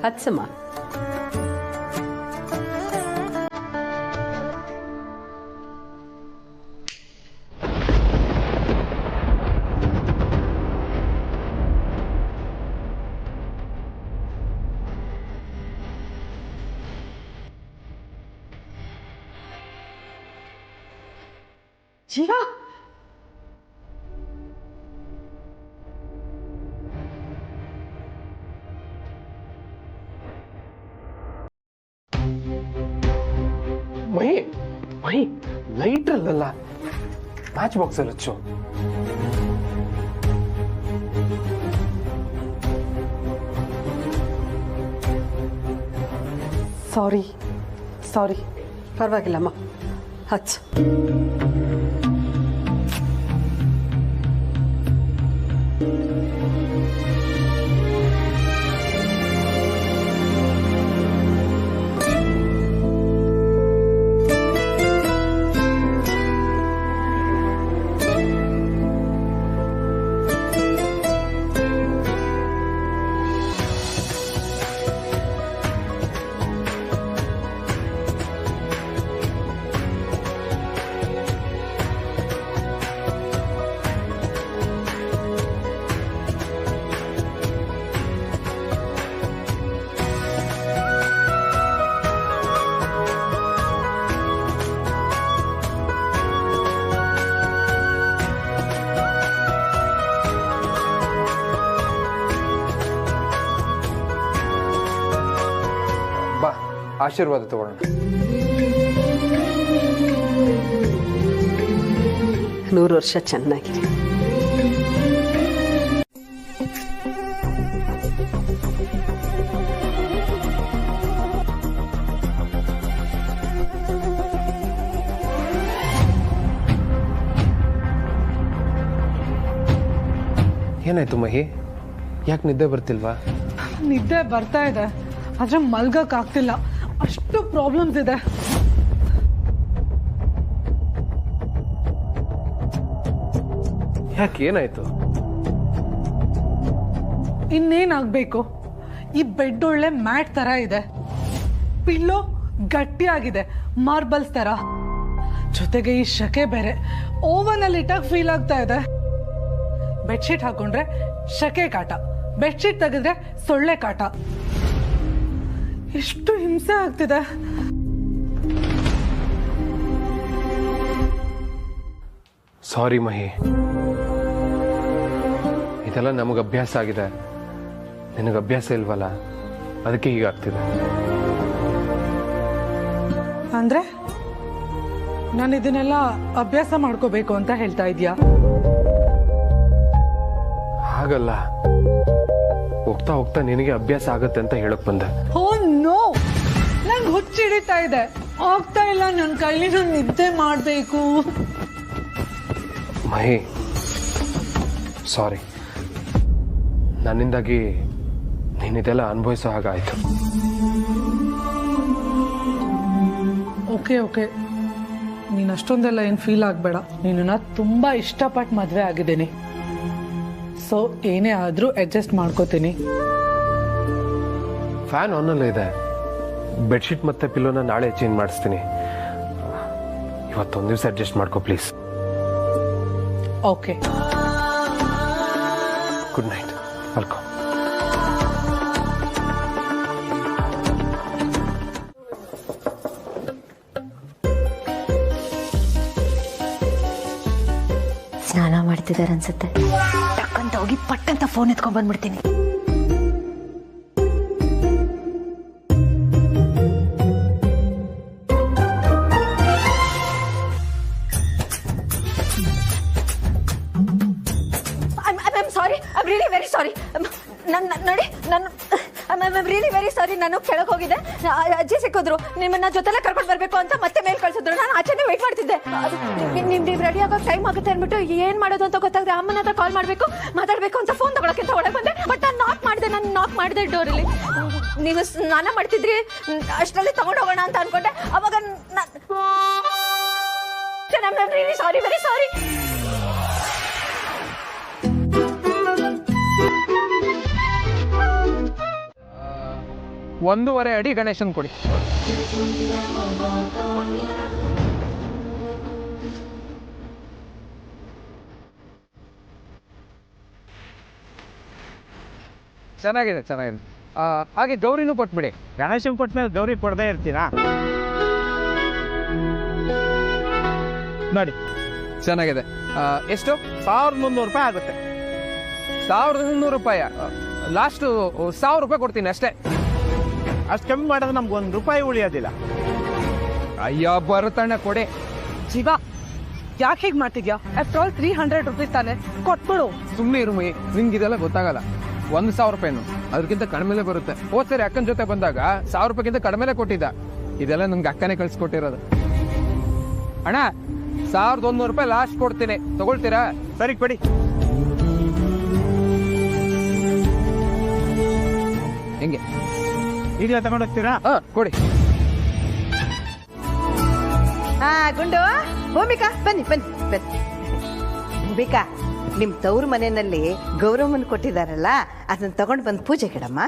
Speaker 17: ಹಚ್ಚಮ್ಮ. ಜೀವ,
Speaker 14: ಮಹಿ ಮಹಿ ಲೈಟ್ರಲ್ಲ, ಮ್ಯಾಚ್ ಬಾಕ್ಸ್ ಅಲ್ಲಿ ಹಚ್ಚು.
Speaker 9: ಸಾರಿ ಪರವಾಗಿಲ್ಲಮ್ಮ, ಹಚ್ಚು.
Speaker 14: ಬಾ, ಆಶೀರ್ವಾದ ತಗೊಳ್ಳೋಣ.
Speaker 17: 100 ವರ್ಷ ಚೆನ್ನಾಗಿದೆ.
Speaker 14: ಏನಾಯ್ತು ಮಹಿ? ಯಾಕೆ ನಿದ್ದೆ ಬರ್ತಿಲ್ವಾ?
Speaker 9: ನಿದ್ದೆ ಬರ್ತಾ ಇದೆ, ಆದ್ರೆ ಮಲ್ಗಕ್ ಆಗ್ತಿಲ್ಲ. ಅಷ್ಟು ಪ್ರಾಬ್ಲಮ್ಸ್ ಇದೆ.
Speaker 14: ಯಾಕೆ, ಏನಾಯ್ತು?
Speaker 9: ಇನ್ನೇನಾಗ್ಬೇಕು? ಈ ಬೆಡ್ ಒಳ್ಳೆ ಮ್ಯಾಟ್ ತರ ಇದೆ, ಪಿಲ್ಲೋ ಗಟ್ಟಿಯಾಗಿದೆ, ಮಾರ್ಬಲ್ಸ್ ತರ. ಜೊತೆಗೆ ಈ ಶಕೆ ಬೇರೆ ಓವನ್ ಅಲ್ಲಿ ಇಟ್ಟಾಗ ಫೀಲ್ ಆಗ್ತಾ ಇದೆ. ಬೆಡ್ಶೀಟ್ ಹಾಕೊಂಡ್ರೆ ಶಕೆ ಕಾಟ, ಬೆಡ್ಶೀಟ್ ತೆಗೆದ್ರೆ ಸೊಳ್ಳೆ ಕಾಟ. ಎಷ್ಟು ಹಿಂಸೆ ಆಗ್ತಿದೆ.
Speaker 14: ಸಾರಿ ಮಹಿ, ಇದೆಲ್ಲ ನಮಗೆ ಅಭ್ಯಾಸ ಆಗಿದೆ, ನಿನಗೆ ಅಭ್ಯಾಸ ಇಲ್ವಲ್ಲ, ಅದಕ್ಕೆ ಹೀಗಾಗ್ತಿದೆ.
Speaker 9: ಅಂದ್ರೆ ನಾನು ಇದನ್ನೆಲ್ಲ ಅಭ್ಯಾಸ ಮಾಡ್ಕೋಬೇಕು ಅಂತ ಹೇಳ್ತಾ ಇದೀಯಾ?
Speaker 14: ಹಾಗಲ್ಲ, ಹೋಗ್ತಾ ಹೋಗ್ತಾ ನಿನಗೆ ಅಭ್ಯಾಸ ಆಗತ್ತೆ ಅಂತ ಹೇಳಕ್ ಬಂದೆ.
Speaker 9: ಓ ನೋ, ನಂಗೆ ಹುಚ್ಚಿಡಿತಾ ಇದೆ, ಆಗ್ತಾ ಇಲ್ಲ ನನ್ನ ಕೈಲಿ. ನಾನು ನಿದ್ದೆ ಮಾಡ್ಬೇಕು.
Speaker 14: ಮಹಿ ಸಾರಿ, ನನ್ನಿಂದಾಗಿ ನೀನಿದೆಲ್ಲ ಅನುಭವಿಸೋ ಹಾಗಾಯ್ತು.
Speaker 9: ಓಕೆ, ನೀನು ಅಷ್ಟೊಂದೆಲ್ಲ ಏನು ಫೀಲ್ ಆಗಬೇಡ. ನೀನನ್ನ ತುಂಬಾ ಇಷ್ಟಪಟ್ಟು ಮದುವೆ ಆಗಿದ್ದೀನಿ, ಸೊ ಏನೇ ಆದರೂ ಅಡ್ಜಸ್ಟ್ ಮಾಡ್ಕೋತೀನಿ.
Speaker 14: ಫ್ಯಾನ್ ಆನಲ್ಲೇ ಇದೆ, ಬೆಡ್ಶೀಟ್ ಮತ್ತೆ ಪಿಲ್ಲೋನ ನಾಳೆ ಚೇಂಜ್ ಮಾಡಿಸ್ತೀನಿ. ಇವತ್ತೊಂದು ದಿವಸ ಅಡ್ಜಸ್ಟ್ ಮಾಡ್ಕೋ please.
Speaker 9: Okay,
Speaker 14: good night, welcome.
Speaker 8: ಸ್ನಾನ ಮಾಡ್ತೀನಿ. ಮಾಡ್ತಿದ್ದಾರೆ ಅನ್ಸುತ್ತೆ. ಟಕ್ಕಂತ ಹೋಗಿ ಪಟ್ಟಂತ ಫೋನ್ ಎತ್ಕೊಂಡ್ ಬಂದ್ಬಿಡ್ತೀನಿ. Sorry, I am really very sorry. ನೋಡಿ ನಾನು ರಿಯಲಿ ವೆರಿ ಸಾರಿ. ನಾನು ಕೆಳಗೆ ಹೋಗಿದ್ದೆ, ಅಜ್ಜಿ ಸಿಕ್ಕಿದ್ರು, ನಿಮ್ಮನ್ನ ಜೊತೆಲೆ ಕರ್ಕೊಂಡು ಬರ್ಬೇಕು ಅಂತ ಮತ್ತೆ ಮೇಲ್ ಕಳ್ಸಿದ್ರು. ನಾನು ಆಚೆನೆ ವೇಟ್ ಮಾಡ್ತಿದ್ದೆ. ನೀವು ರೆಡಿ ಆಗೋ ಟೈಮ್ ಆಗುತ್ತೆ ಅಂದ್ಬಿಟ್ಟು ಏನ್ ಮಾಡೋದು ಅಂತ ಗೊತ್ತಾಗದೆ ಅಮ್ಮನ ಹತ್ರ ಕಾಲ್ ಮಾತಾಡ್ಬೇಕು ಅಂತ ಫೋನ್ ತಗೊಳಕ್ಕೆ ಒಳಗೆ ಬಂದೆ. ಬಟ್ ನಾನು ನಾಕ್ ಮಾಡಿದೆ ಡೋರಲ್ಲಿ. ನೀವು ಸ್ನಾನ ಮಾಡ್ತಿದ್ರಿ, ಅಷ್ಟರಲ್ಲಿ ತಗೊಂಡು ಹೋಗೋಣ ಅಂತ ಅನ್ಕೊಂಡೆ. ಅವಾಗ ರಿಯಲಿ ಸಾರಿ, ವೆರಿ ಸಾರಿ.
Speaker 18: 1.5 ಅಡಿ ಗಣೇಶನ್ ಕೊಡಿ. ಚೆನ್ನಾಗಿದೆ. ಹಾಗೆ ಗೌರಿನೂ ಕೊಟ್ಬಿಡಿ.
Speaker 19: ಗಣೇಶನ್ ಕೊಟ್ಮೇಲೆ ಗೌರಿ ಕೊಡದೇ ಇರ್ತೀರಾ?
Speaker 18: ನೋಡಿ ಚೆನ್ನಾಗಿದೆ. ಎಷ್ಟು?
Speaker 19: 1300 ರೂಪಾಯಿ ಆಗುತ್ತೆ.
Speaker 18: 1300 ರೂಪಾಯಿ? ಲಾಸ್ಟು 1000 ರೂಪಾಯಿ ಕೊಡ್ತೀನಿ ಅಷ್ಟೇ.
Speaker 19: ಅಷ್ಟು ಕಮ್ಮಿ ಮಾಡಿದ್ರೆ ನಮ್ಗೆ 1 ರೂಪಾಯಿ ಉಳಿಯೋದಿಲ್ಲ.
Speaker 18: ಅಯ್ಯೋ ಬರುತ್ತಣ್ಣ ಕೊಡಿ.
Speaker 9: ಜೀವ ಯಾಕೆ ಹೀಗೆ ಮಾಡ್ತಿದ್ಯಾ? ಆಫ್ಟರ್ ಆಲ್ 300 ರೂಪೀಸ್ ತಾನೆ, ಕೊಟ್ಬಿಡು.
Speaker 18: ಸುಮ್ಮನೆ ಇರು ಮೈ, ನಿಂಗೆ ಇದೆಲ್ಲ ಗೊತ್ತಾಗಲ್ಲ. 1000 ರೂಪಾಯಿನು ಅದಕ್ಕಿಂತ ಕಡಿಮೆಲೆ ಬರುತ್ತೆ. ಹೋದ್ ಸರಿ ಅಕ್ಕನ ಜೊತೆ ಬಂದಾಗ 1000 ರೂಪಾಯಿಗಿಂತ ಕಡಿಮೆಲೆ ಕೊಟ್ಟಿದ್ದ. ಇದೆಲ್ಲ ನನ್ಗೆ ಅಕ್ಕನೇ ಕಳ್ಸಿಕೊಟ್ಟಿರೋದು. ಅಣ್ಣ 1100 ರೂಪಾಯಿ ಲಾಸ್ಟ್ ಕೊಡ್ತೀನಿ, ತಗೊಳ್ತೀರಾ?
Speaker 19: ಸರಿ ಕೊಡಿ.
Speaker 18: ಹೆಂಗೆ
Speaker 19: ಈಗ ತಗೊಂಡೋಗ್ತೀರಾ?
Speaker 18: ಕೊಡಿ.
Speaker 15: ಗುಂಡು, ಭೂಮಿಕಾ ಬನ್ನಿ. ಭೂಮಿಕಾ, ನಿಮ್ ತವ್ರ ಮನೆಯಲ್ಲಿ ಗೌರವನ್ ಕೊಟ್ಟಿದಾರಲ್ಲ, ಅದನ್ನ ತಗೊಂಡು ಬಂದು ಪೂಜೆ ಗಿಡಮ್ಮ.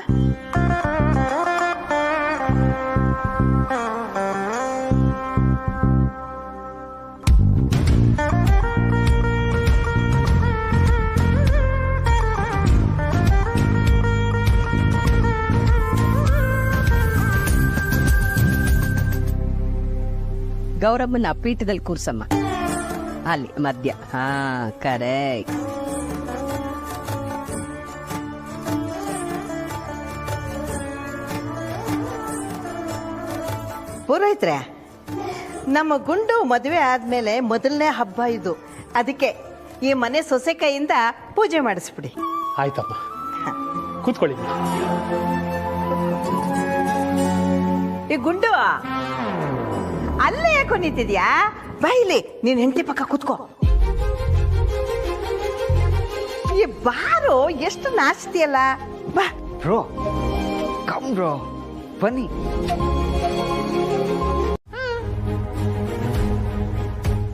Speaker 17: ಗೌರಮ್ಮನ ಪೀಠದಲ್ಲಿ ಕೂರ್ಸಮ್ಮ, ಅಲ್ಲಿ ಮಧ್ಯ. ಹಾ ಕರೆಕ್ಟ್.
Speaker 15: ಪುರೋಹಿತ್ರೆ, ನಮ್ಮ ಗುಂಡು ಮದುವೆ ಆದ್ಮೇಲೆ ಮೊದಲನೇ ಹಬ್ಬ ಇದು. ಅದಕ್ಕೆ ಈ ಮನೆ ಸೊಸೆ ಕೈಯಿಂದ ಪೂಜೆ ಮಾಡಿಸ್ಬಿಡಿ.
Speaker 19: ಆಯ್ತಮ್ಮ, ಕೂತ್ಕೊಳ್ಳಿ.
Speaker 15: ಈ ಗುಂಡು ಅಲ್ಲೇ ಯಾಕೋ ನಿಂತಿದ್ಯಾ? ಬಾಯಿಲಿ, ನೀನ್ ಹೆಂಡತಿ ಪಕ್ಕ ಕೂತ್ಕೋ. ಈ ಬಾರು ಎಷ್ಟು ನಾಚ್ತಿಯಲ್ಲ. ಬಾ
Speaker 3: ಬ್ರೋ, ಕಮ್ ಬ್ರೋ, ಬನ್ನಿ.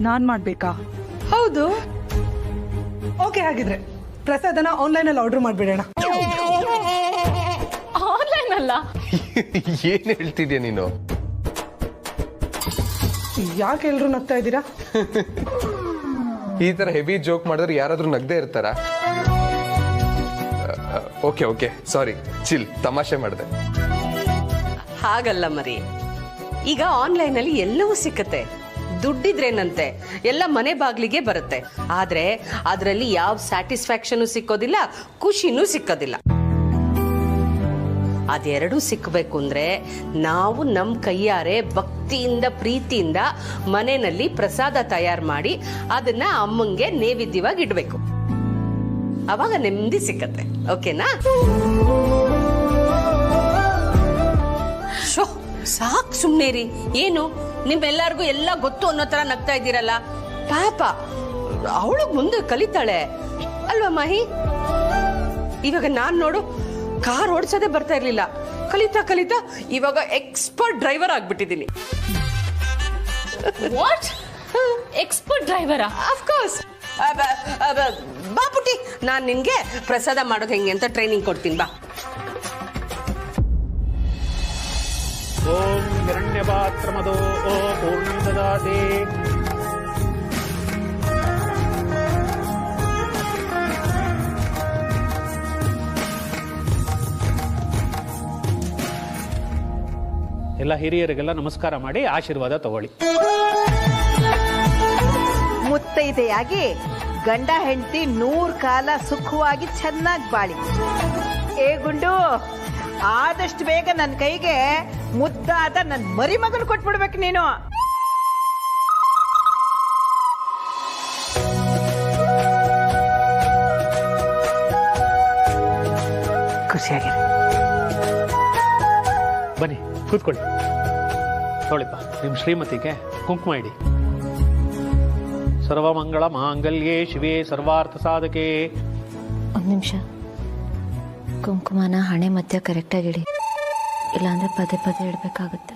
Speaker 9: ನಾನ್ ಮಾಡ್ಬೇಕಾ? ಹೌದು. ಓಕೆ, ಹಾಗಿದ್ರೆ ಪ್ರಸಾದನ ಆನ್ಲೈನ್ ಅಲ್ಲಿ ಆರ್ಡರ್ ಮಾಡ್ಬಿಡೋಣ.
Speaker 12: ಆನ್ಲೈನ್ ಅಲ್ಲ?
Speaker 14: ಏನ್ ಹೇಳ್ತಿದ್ಯಾ ನೀನು?
Speaker 9: ಯಾಕೆ ಎಲ್ರು ನಗ್ತಾ ಇದ್ದೀರಾ?
Speaker 14: ಈ ತರ ಹೆವಿ ಜೋಕ್ ಮಾಡಿದ್ರೆ ಯಾರಾದ್ರೂ ನಗ್ದೇ ಇರ್ತಾರ? ಓಕೆ ಸಾರಿ, ಚಿಲ್, ತಮಾಷೆ ಮಾಡಿದೆ.
Speaker 17: ಹಾಗಲ್ಲ ಮರಿ, ಈಗ ಆನ್ಲೈನ್ ಅಲ್ಲಿ ಎಲ್ಲವೂ ಸಿಕ್ಕತ್ತೆ. ದುಡ್ಡಿದ್ರೇನಂತೆ ಎಲ್ಲ ಮನೆ ಬಾಗ್ಲಿಗೆ ಬರುತ್ತೆ. ಆದ್ರೆ ಅದರಲ್ಲಿ ಯಾವ ಸ್ಯಾಟಿಸ್ಫ್ಯಾಕ್ಷನ್ ಸಿಕ್ಕೋದಿಲ್ಲ, ಖುಷಿನೂ ಸಿಕ್ಕೋದಿಲ್ಲ. ಅದೆರಡೂ ಸಿಕ್ಕಬೇಕು ಅಂದ್ರೆ ನಾವು ನಮ್ಮ ಕೈಯಾರೆ ಭಕ್ತಿಯಿಂದ ಪ್ರೀತಿಯಿಂದ ಮನೆಯಲ್ಲಿ ಪ್ರಸಾದ ತಯಾರು ಮಾಡಿ ಅದನ್ನ ಅಮ್ಮಂಗೆ ನೈವೇದ್ಯವಾಗಿ ಇಡ್ಬೇಕು. ಅವಾಗ ನೆಮ್ಮದಿ ಸಿಕ್ಕತ್ತೆ. ಓಕೆನಾ? ಶೋ ಸಾಕ್, ಸುಮ್ನೆ ರೀ. ಏನು ನಿಮ್ಮೆಲ್ಲರಿಗೂ ಎಲ್ಲ ಗೊತ್ತು ಅನ್ನೋ ತರ ನಗ್ತಾ ಇದ್ದೀರಲ್ಲ. ಪಾಪ ಅವಳು ಮುಂದೆ ಕಲಿತಾಳೆ ಅಲ್ವಾ ಮಾಹಿ? ಇವಾಗ ನಾನ್ ನೋಡು, ಕಾರ್ ಓಡಿಸೋದೇ ಬರ್ತಾ ಇರ್ಲಿಲ್ಲ. ಕಲಿತಾ ಇವಾಗ ಎಕ್ಸ್ಪರ್ಟ್ ಡ್ರೈವರ್ ಆಗ್ಬಿಟ್ಟಿದ್ದೀನಿ.
Speaker 12: ವಾಟ್? ಎಕ್ಸ್ಪರ್ಟ್ ಡ್ರೈವರಾ?
Speaker 17: ಅಫ್ಕೋರ್ಸ್. ಬಾ ಪುಟ್ಟಿ, ನಾನ್ ನಿನ್ಗೆ ಪ್ರಸಾದ ಮಾಡೋದು ಹೆಂಗೆ ಅಂತ ಟ್ರೈನಿಂಗ್ ಕೊಡ್ತೀನಿ. ಬಾ.
Speaker 19: ಓಂ ಹಿರಣ್ಯಪಾತ್ರಮದೋ ಪೂರ್ಣಂ ದದಾತಿ. ಎಲ್ಲ ಹಿರಿಯರಿಗೆಲ್ಲ ನಮಸ್ಕಾರ ಮಾಡಿ ಆಶೀರ್ವಾದ ತಗೊಳ್ಳಿ.
Speaker 15: ಮುತ್ತೈದೆಯಾಗಿ ಗಂಡ ಹೆಂಡತಿ 100 ಕಾಲ ಸುಖವಾಗಿ ಚೆನ್ನಾಗಿ ಬಾಳಿ. ಏ ಗುಂಡು, ಆದಷ್ಟು ಬೇಗ ನನ್ನ ಕೈಗೆ ಮುದ್ದಾದ ನನ್ನ ಮರಿ ಮಗನ ಕೊಟ್ಬಿಡ್ಬೇಕು ನೀನು.
Speaker 20: ಖುಷಿಯಾಗಿದೆ. ಬನ್ನಿ ಕೂತ್ಕೊಳ್ಳಿ. ತೊಳಿಪ್ಪ ನಿಮ್ಮ ಶ್ರೀಮತಿಗೆ ಕುಂಕುಮ ಇಡಿ. ಸರ್ವಮಂಗಳ ಮಾಂಗಲ್ಯೇ ಶಿವೇ ಸರ್ವಾರ್ಥ ಸಾಧಕೆ.
Speaker 8: ಒಂದು ನಿಮಿಷ, ಕುಂಕುಮನ ಹಣೆ ಮಧ್ಯ ಕರೆಕ್ಟಾಗಿ ಇಡಿ, ಇಲ್ಲಾಂದ್ರೆ ಪದೇ ಪದೇ ಇಡಬೇಕಾಗುತ್ತೆ.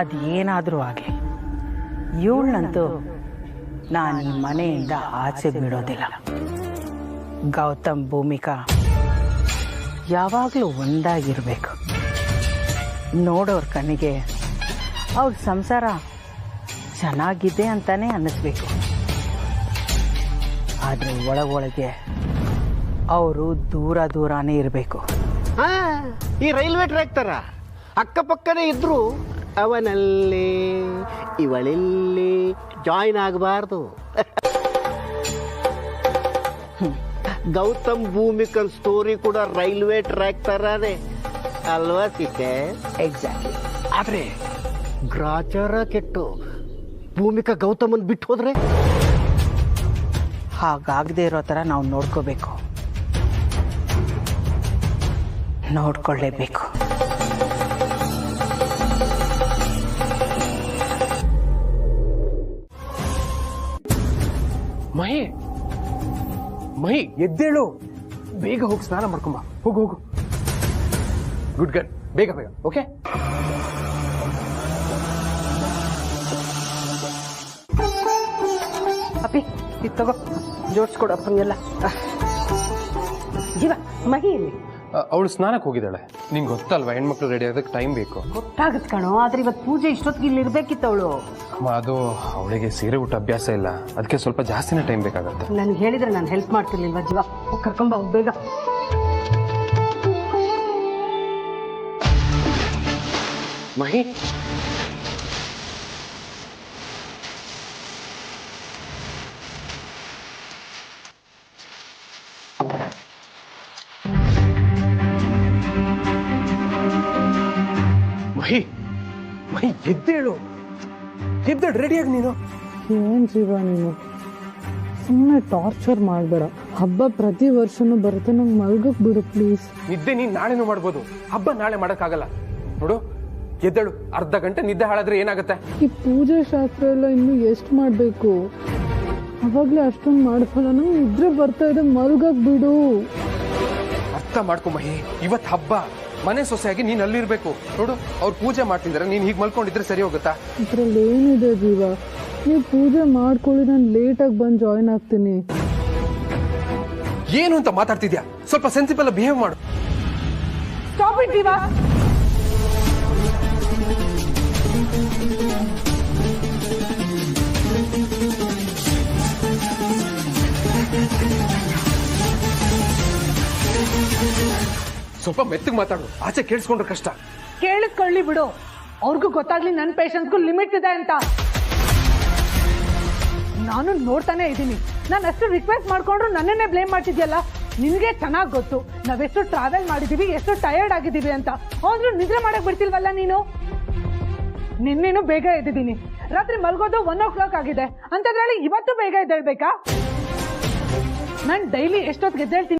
Speaker 5: ಅದೇನಾದರೂ ಆಗಲಿ, ಇವಳನ್ನಂತೂ ನಾನು ಈ ಮನೆಯಿಂದ ಆಚೆ ಬಿಡೋದಿಲ್ಲ. ಗೌತಮ್ ಭೂಮಿಕಾ ಯಾವಾಗಲೂ ಒಂದಾಗಿರಬೇಕು. ನೋಡೋರ ಕಣ್ಣಿಗೆ ಅವ್ರ ಸಂಸಾರ ಚೆನ್ನಾಗಿದೆ ಅಂತಾನೆ ಅನ್ನಿಸ್ಬೇಕು. ಆದರೆ ಒಳಗೊಳಗೆ ಅವರು ದೂರ ದೂರನೇ ಇರಬೇಕು.
Speaker 19: ಈ ರೈಲ್ವೆ ಟ್ರ್ಯಾಕ್ ತರ ಅಕ್ಕಪಕ್ಕನೇ ಇದ್ರು ಅವನಲ್ಲಿ ಇವಳಲ್ಲಿ ಜಾಯಿನ್ ಆಗಬಾರ್ದು. ಗೌತಮ್ ಭೂಮಿಕನ್ ಸ್ಟೋರಿ ಕೂಡ ರೈಲ್ವೆ ಟ್ರ್ಯಾಕ್ ತರಾನೇ ಅಲ್ವಾ ಸಿಕ್ಕೆ?
Speaker 5: ಎಕ್ಸಾಕ್ಟ್ಲಿ.
Speaker 19: ಆದ್ರೆ ಗ್ರಾಚಾರ ಕೆಟ್ಟು ಭೂಮಿಕಾ ಗೌತಮನ್ ಬಿಟ್ಟು ಹೋದ್ರೆ
Speaker 5: ಹಾಗಾಗದೇ ಇರೋ ಥರ ನಾವು ನೋಡ್ಕೋಬೇಕು, ನೋಡ್ಕೊಳ್ಳೇಬೇಕು.
Speaker 14: ಮಹಿ ಮಹಿ ಎದ್ದೇಳು, ಬೇಗ ಹೋಗಿ ಸ್ನಾನ ಮಾಡ್ಕೊಂಬ. ಹೋಗು ಹೋಗು. ಗುಡ್ ಗರ್ಲ್, ಬೇಗ ಬೇಗ. ಓಕೆ.
Speaker 5: ಅಪ್ಪಿ ಇದು ತಗೋ, ಜೋಡಿಸ್ಕೊಡು ಅಪ್ಪಂಗೆಲ್ಲ. ಜೀವ, ಮಹಿ ಇಲ್ಲಿ.
Speaker 14: ಅವಳು ಸ್ನಾನಕ್ಕೆ ಹೋಗಿದ್ದಾಳೆ. ನಿಂಗೆ ಗೊತ್ತಲ್ವಾ, ಹೆಣ್ಮಕ್ಳು ರೆಡಿ ಆಗೋದಕ್ಕೆ ಟೈಮ್ ಬೇಕು.
Speaker 5: ಗೊತ್ತಾಗತ್ ಕಣೋ, ಆದ್ರೆ ಇವತ್ತು ಪೂಜೆ ಇಷ್ಟೊತ್ತಿಗೆ ಇಲ್ಲಿ ಇರ್ಬೇಕಿತ್ತು ಅವಳು.
Speaker 14: ಅದು ಅವಳಿಗೆ ಸೀರೆ ಊಟ ಅಭ್ಯಾಸ ಇಲ್ಲ, ಅದಕ್ಕೆ ಸ್ವಲ್ಪ ಜಾಸ್ತಿನೇ ಟೈಮ್ ಬೇಕಾಗತ್ತೆ.
Speaker 5: ನನಗೆ ಹೇಳಿದ್ರೆ ನಾನು ಹೆಲ್ಪ್ ಮಾಡ್ತಿರ್ಲಿಲ್ವಾ? ಜೀವ, ಕರ್ಕೊಂಬ ಬೇಗ.
Speaker 14: ಮಹಿ, ಮಹಿ ಮಹಿ ಎದ್ದೇಳು, ಎದ್ದೇಳು, ರೆಡಿಯಾಗಿ ನೀನು.
Speaker 9: ಏನ್ ಜೀವ ನೀನು, ಸುಮ್ಮನೆ ಟಾರ್ಚರ್ ಮಾಡಬೇಡ. ಹಬ್ಬ ಪ್ರತಿ ವರ್ಷನೂ ಬರುತ್ತೆ, ನಂಗೆ ಮಲ್ಗಕ್ ಬಿಡು ಪ್ಲೀಸ್.
Speaker 14: ನಿದ್ದೆ ನೀನ್ ನಾಳೆನೂ ಮಾಡ್ಬೋದು, ಹಬ್ಬ ನಾಳೆ ಮಾಡಕ್ಕಾಗಲ್ಲ. ನೋಡು, ಎದ್ದೇಳು. ಅರ್ಧ ಗಂಟೆ ನಿದ್ದೆ ಹಾಳಾದ್ರೆ ಏನಾಗುತ್ತೆ?
Speaker 9: ಈ ಪೂಜೆ ಶಾಸ್ತ್ರ ಎಲ್ಲ ಇನ್ನು ಎಷ್ಟು ಮಾಡಬೇಕು? ಅವಾಗ್ಲೇ ಅಷ್ಟೊಂದು ಮಾಡ್ಸಲ್ಲ, ನಂಗೆ ನಿದ್ರೆ ಬರ್ತಾ ಇದೆ, ಮಲ್ಗಕ್ ಬಿಡು.
Speaker 14: ಅರ್ಥ ಮಾಡ್ಕೊ ಮಹಿ, ಇವತ್ತು ಹಬ್ಬ, ಮನೆ ಸೊಸೆಯಾಗಿ ನೀನ್ ಅಲ್ಲಿರ್ಬೇಕು. ನೋಡು, ಅವ್ರು ಪೂಜೆ ಮಾಡ್ತಿದ್ದಾರೆ, ನೀನ್ ಹೀಗೆ ಮಲ್ಕೊಂಡಿದ್ರೆ ಸರಿ ಹೋಗುತ್ತಾ?
Speaker 9: ಇದ್ರಲ್ಲಿ ಏನಿದೆ ಜೀವ, ನೀವು ಪೂಜೆ ಮಾಡ್ಕೊಳ್ಳಿ, ನಾನು ಲೇಟಾಗಿ ಬಂದು ಜಾಯಿನ್ ಆಗ್ತೀನಿ.
Speaker 14: ಏನು ಅಂತ ಮಾತಾಡ್ತಿದ್ಯಾ? ಸ್ವಲ್ಪ ಸೆನ್ಸಿಬಲ್ ಬಿಹೇವ್ ಮಾಡು.
Speaker 9: ಸ್ಟಾಪ್ ಇಟ್ ಜೀವ.
Speaker 14: ಸ್ವಲ್ಪ ಮೆತ್ತಗೆ ಮಾತಾಡು, ಆಚೆ ಕೇಳಿಸ್ಕೊಂಡ್ರೆ ಕಷ್ಟ.
Speaker 9: ಕೇಳಿಸ್ಕೊಳ್ಳಿ ಬಿಡು, ಅವ್ರಿಗೂ ಗೊತ್ತಾಗ್ಲಿ ನನ್ನ ಪೇಷನ್ಸ್ಗೂ ಲಿಮಿಟ್ ಇದೆ ಅಂತ. ನಾನು ನೋಡ್ತಾನೆ ಇದ್ದೀನಿ, ನಾನು ಅಷ್ಟು ರಿಕ್ವೆಸ್ಟ್ ಮಾಡ್ಕೊಂಡ್ರು ನನ್ನನ್ನೇ ಬ್ಲೇಮ್ ಮಾಡ್ತಿದ್ಯಲ್ಲ. ನಿನಗೆ ಚೆನ್ನಾಗಿ ಗೊತ್ತು ನಾವೆಷ್ಟು ಟ್ರಾವೆಲ್ ಮಾಡಿದೀವಿ, ಎಷ್ಟು ಟಯರ್ಡ್ ಆಗಿದ್ದೀವಿ ಅಂತ. ಆದ್ರೂ ನಿದ್ರೆ ಮಾಡಕ್ ಬಿಡ್ತಿಲ್ವಲ್ಲ ನೀನು. ನಿನ್ನೇನು ಬೇಗ ಎದ್ದಿದ್ದೀನಿ, ರಾತ್ರಿ ಮಲ್ಗೋದು 1 o'clock ಆಗಿದೆ ಅಂತದ್ರಲ್ಲಿ ಇವತ್ತು ಬೇಗ ಎದ್ದೇಳ್ಬೇಕಾ? ನಾನು ಡೈಲಿ ಎಷ್ಟೊತ್ತಿಗೆ ಎದ್ದೇಳ್ತೀನಿ